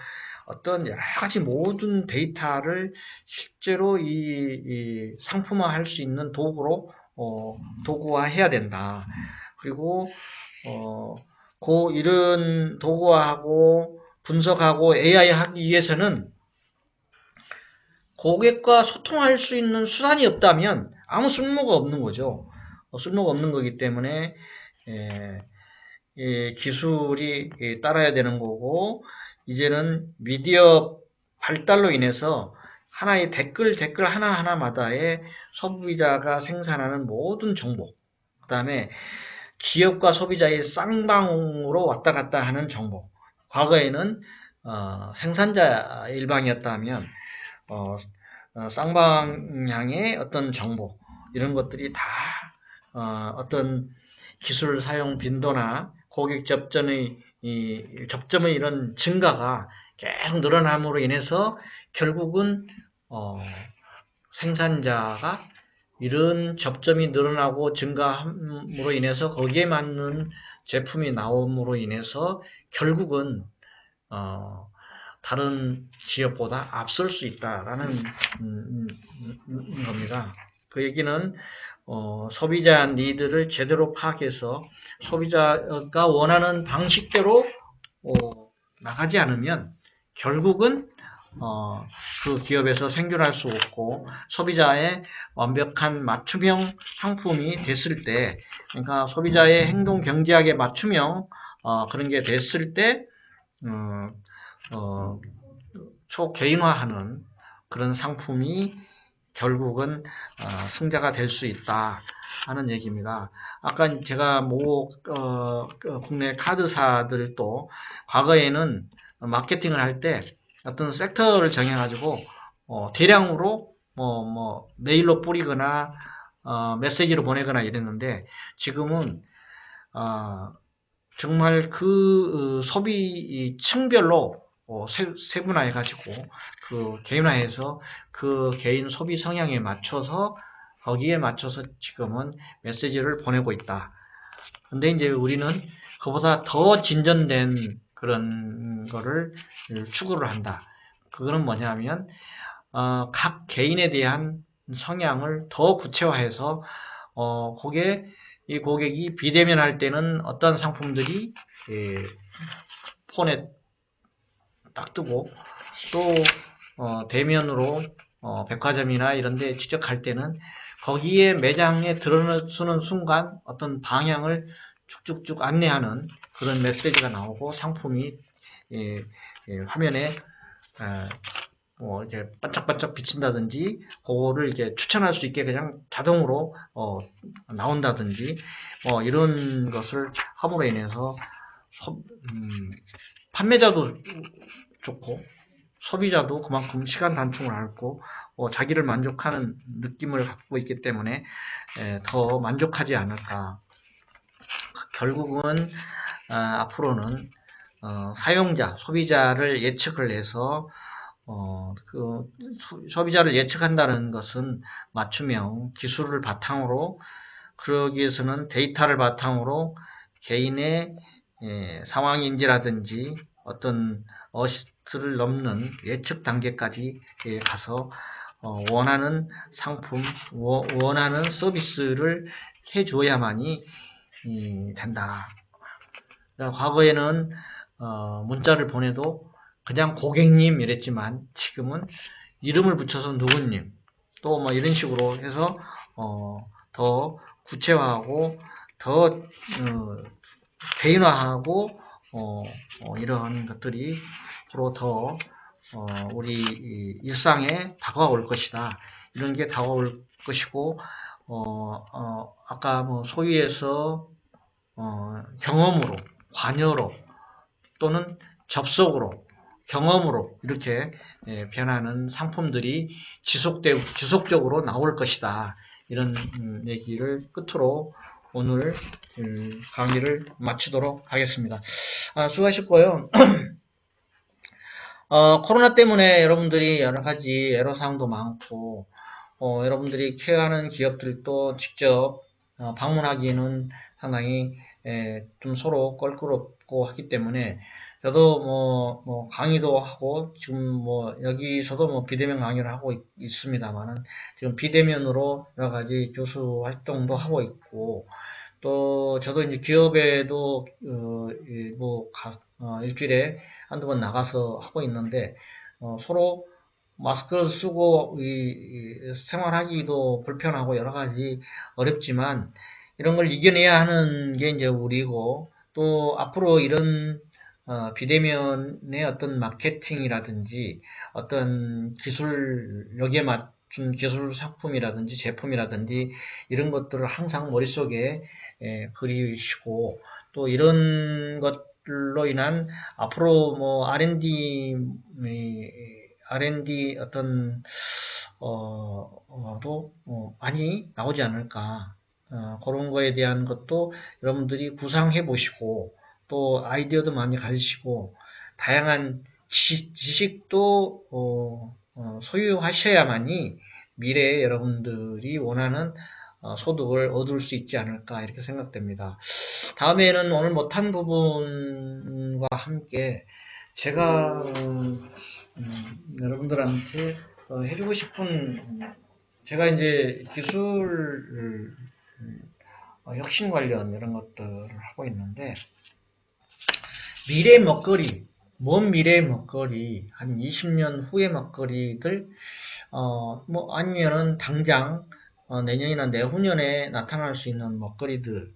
어떤 여러 가지 모든 데이터를 실제로 이 상품화할 수 있는 도구화해야 된다. 그리고 이런 도구화하고 분석하고 AI 하기 위해서는 고객과 소통할 수 있는 수단이 없다면 아무 쓸모가 없는 거죠. 쓸모가 없는 거기 때문에 기술이 따라야 되는 거고 이제는 미디어 발달로 인해서 하나의 댓글 하나하나마다의 소비자가 생산하는 모든 정보 그 다음에 기업과 소비자의 쌍방으로 왔다 갔다 하는 정보. 과거에는 생산자 일방이었다면 쌍방향의 어떤 정보 이런 것들이 다 어떤 기술 사용 빈도나 고객 접점의 이런 증가가 계속 늘어남으로 인해서 결국은 생산자가 이런 접점이 늘어나고 증가함으로 인해서 거기에 맞는 제품이 나옴으로 인해서 결국은 다른 기업보다 앞설 수 있다라는 겁니다. 그 얘기는 소비자 니드를 제대로 파악해서 소비자가 원하는 방식대로 나가지 않으면 결국은 그 기업에서 생존할 수 없고 소비자의 완벽한 맞춤형 상품이 됐을 때, 그러니까 소비자의 행동 경제학에 맞춤형 그런 게 됐을 때 초개인화하는 그런 상품이 결국은 승자가 될 수 있다 하는 얘기입니다. 아까 제가 국내 카드사들도 과거에는 마케팅을 할 때 어떤 섹터를 정해가지고 대량으로 메일로 뿌리거나 메시지로 보내거나 이랬는데 지금은 정말 그 소비층별로 세분화해가지고 그 개인화해서 그 개인 소비 성향에 맞춰서 거기에 맞춰서 지금은 메시지를 보내고 있다. 근데 이제 우리는 그보다 더 진전된 그런 거를 추구를 한다. 그거는 뭐냐면 각 개인에 대한 성향을 더 구체화해서 이 고객이 비대면할 때는 어떤 상품들이 폰에 딱 뜨고 또 대면으로 백화점이나 이런 데 직접 갈 때는 거기에 매장에 들어서는 순간 어떤 방향을 쭉쭉쭉 안내하는 그런 메시지가 나오고 상품이 화면에 이렇게 반짝반짝 비친다든지 그거를 이렇게 추천할 수 있게 그냥 자동으로 나온다든지 이런 것을 함으로 인해서 판매자도 좋고 소비자도 그만큼 시간 단축을 하고 자기를 만족하는 느낌을 갖고 있기 때문에 더 만족하지 않을까. 결국은 앞으로는 사용자, 소비자를 예측을 해서 그 소비자를 예측한다는 것은 맞춤형 기술을 바탕으로 그러기 위해서는 데이터를 바탕으로 개인의 상황인지라든지 어떤 어시스트를 넘는 예측 단계까지 가서 원하는 상품, 원하는 서비스를 해줘야만이 된다. 과거에는 문자를 보내도 그냥 고객님 이랬지만 지금은 이름을 붙여서 누구님 또 뭐 이런 식으로 해서 더 구체화하고 더 개인화하고 이런 것들이 앞으로 더 우리 일상에 다가올 것이다. 이런 게 다가올 것이고 아까 뭐 소위에서 경험으로, 관여로 또는 접속으로, 경험으로 이렇게 변하는 상품들이 지속적으로 나올 것이다. 이런 얘기를 끝으로 오늘 강의를 마치도록 하겠습니다. 수고하셨고요. 코로나 때문에 여러분들이 여러 가지 애로사항도 많고 여러분들이 케어하는 기업들도 직접 방문하기에는 상당히 좀 서로 껄끄럽고 하기 때문에 저도 뭐 강의도 하고 지금 뭐 여기서도 뭐 비대면 강의를 하고 있습니다만은 지금 비대면으로 여러 가지 교수 활동도 하고 있고 또 저도 이제 기업에도 일주일에 한두 번 나가서 하고 있는데 서로 마스크를 쓰고 생활하기도 불편하고 여러 가지 어렵지만 이런 걸 이겨내야 하는 게 이제 우리고 또 앞으로 이런 비대면의 어떤 마케팅이라든지 어떤 기술 여기에 준 기술 상품이라든지 제품이라든지 이런 것들을 항상 머릿속에 그리시고 또 이런 것들로 인한 앞으로 뭐 R&D 어떤 도 많이 나오지 않을까. 그런 거에 대한 것도 여러분들이 구상해 보시고 또 아이디어도 많이 가지시고 다양한 지식도 소유하셔야만이 미래에 여러분들이 원하는 소득을 얻을 수 있지 않을까 이렇게 생각됩니다. 다음에는 오늘 못한 부분과 함께 제가 여러분들한테 해주고 싶은 제가 이제 기술 혁신 관련 이런 것들을 하고 있는데 미래 먹거리, 먼 미래의 먹거리, 한 20년 후의 먹거리들, 뭐 아니면은 당장 내년이나 내후년에 나타날 수 있는 먹거리들,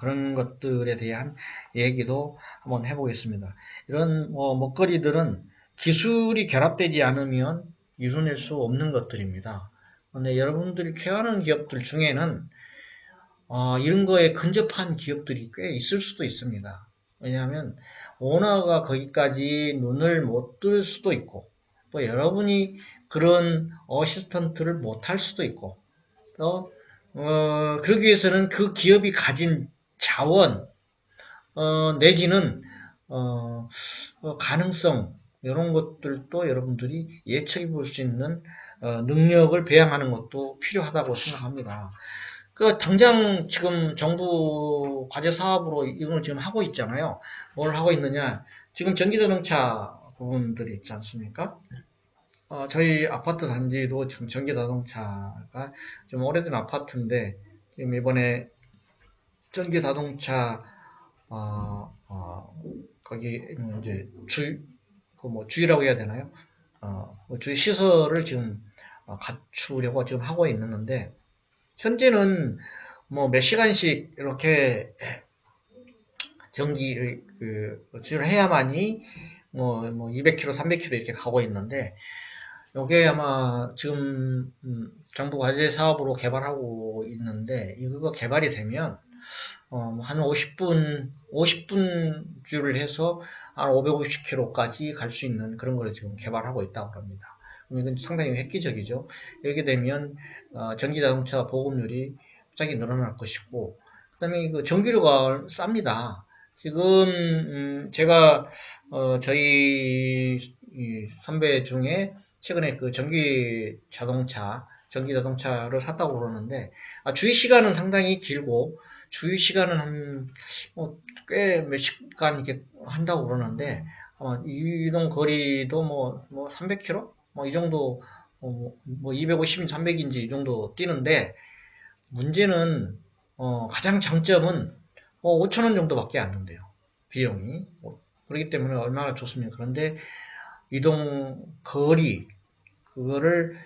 그런 것들에 대한 얘기도 한번 해보겠습니다. 이런 먹거리들은 기술이 결합되지 않으면 이뤄낼 수 없는 것들입니다. 근데 여러분들이 케어하는 기업들 중에는 이런 거에 근접한 기업들이 꽤 있을 수도 있습니다. 왜냐하면 오너가 거기까지 눈을 못 뜰 수도 있고 또 여러분이 그런 어시스턴트를 못 할 수도 있고 또 그러기 위해서는 그 기업이 가진 자원 내지는 가능성 이런 것들도 여러분들이 예측해 볼 수 있는 능력을 배양하는 것도 필요하다고 생각합니다. 당장 지금 정부 과제 사업으로 이걸 지금 하고 있잖아요. 뭘 하고 있느냐. 지금 전기자동차 부분들이 있지 않습니까? 저희 아파트 단지도 지금 전기자동차가 좀 오래된 아파트인데, 지금 이번에 전기자동차, 거기 이제 주의라고 해야 되나요? 주의 시설을 지금 갖추려고 지금 하고 있는데, 현재는 뭐 몇 시간씩 이렇게 전기 주유를 해야만이 뭐 200km, 300km 이렇게 가고 있는데 이게 아마 지금 정부 과제 사업으로 개발하고 있는데 이거 개발이 되면 한 50분 주유를 해서 한 550km까지 갈 수 있는 그런 걸 지금 개발하고 있다고 합니다. 이건 상당히 획기적이죠. 이렇게 되면 전기자동차 보급률이 갑자기 늘어날 것이고 그다음에 그 전기료가 쌉니다. 지금 제가 저희 선배 중에 최근에 그 전기자동차를 샀다고 그러는데 주유 시간은 상당히 길고 주유 시간은 한 꽤 몇 시간 이렇게 한다고 그러는데 이동 거리도 뭐 300km 이 정도 뭐 250인 300인지 이 정도 뛰는데 문제는 가장 장점은 5,000원 정도밖에 안 든대요. 비용이. 그렇기 때문에 얼마나 좋습니까? 그런데 이동 거리 그거를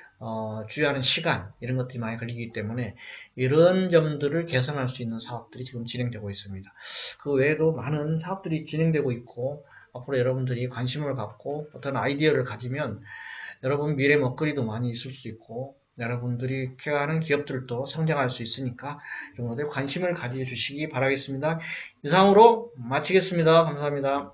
주유하는 시간 이런 것들이 많이 걸리기 때문에 이런 점들을 개선할 수 있는 사업들이 지금 진행되고 있습니다. 그 외에도 많은 사업들이 진행되고 있고 앞으로 여러분들이 관심을 갖고 어떤 아이디어를 가지면 여러분 미래 먹거리도 많이 있을 수 있고 여러분들이 케어하는 기업들도 성장할 수 있으니까 이런 것들 관심을 가져주시기 바라겠습니다. 이상으로 마치겠습니다. 감사합니다.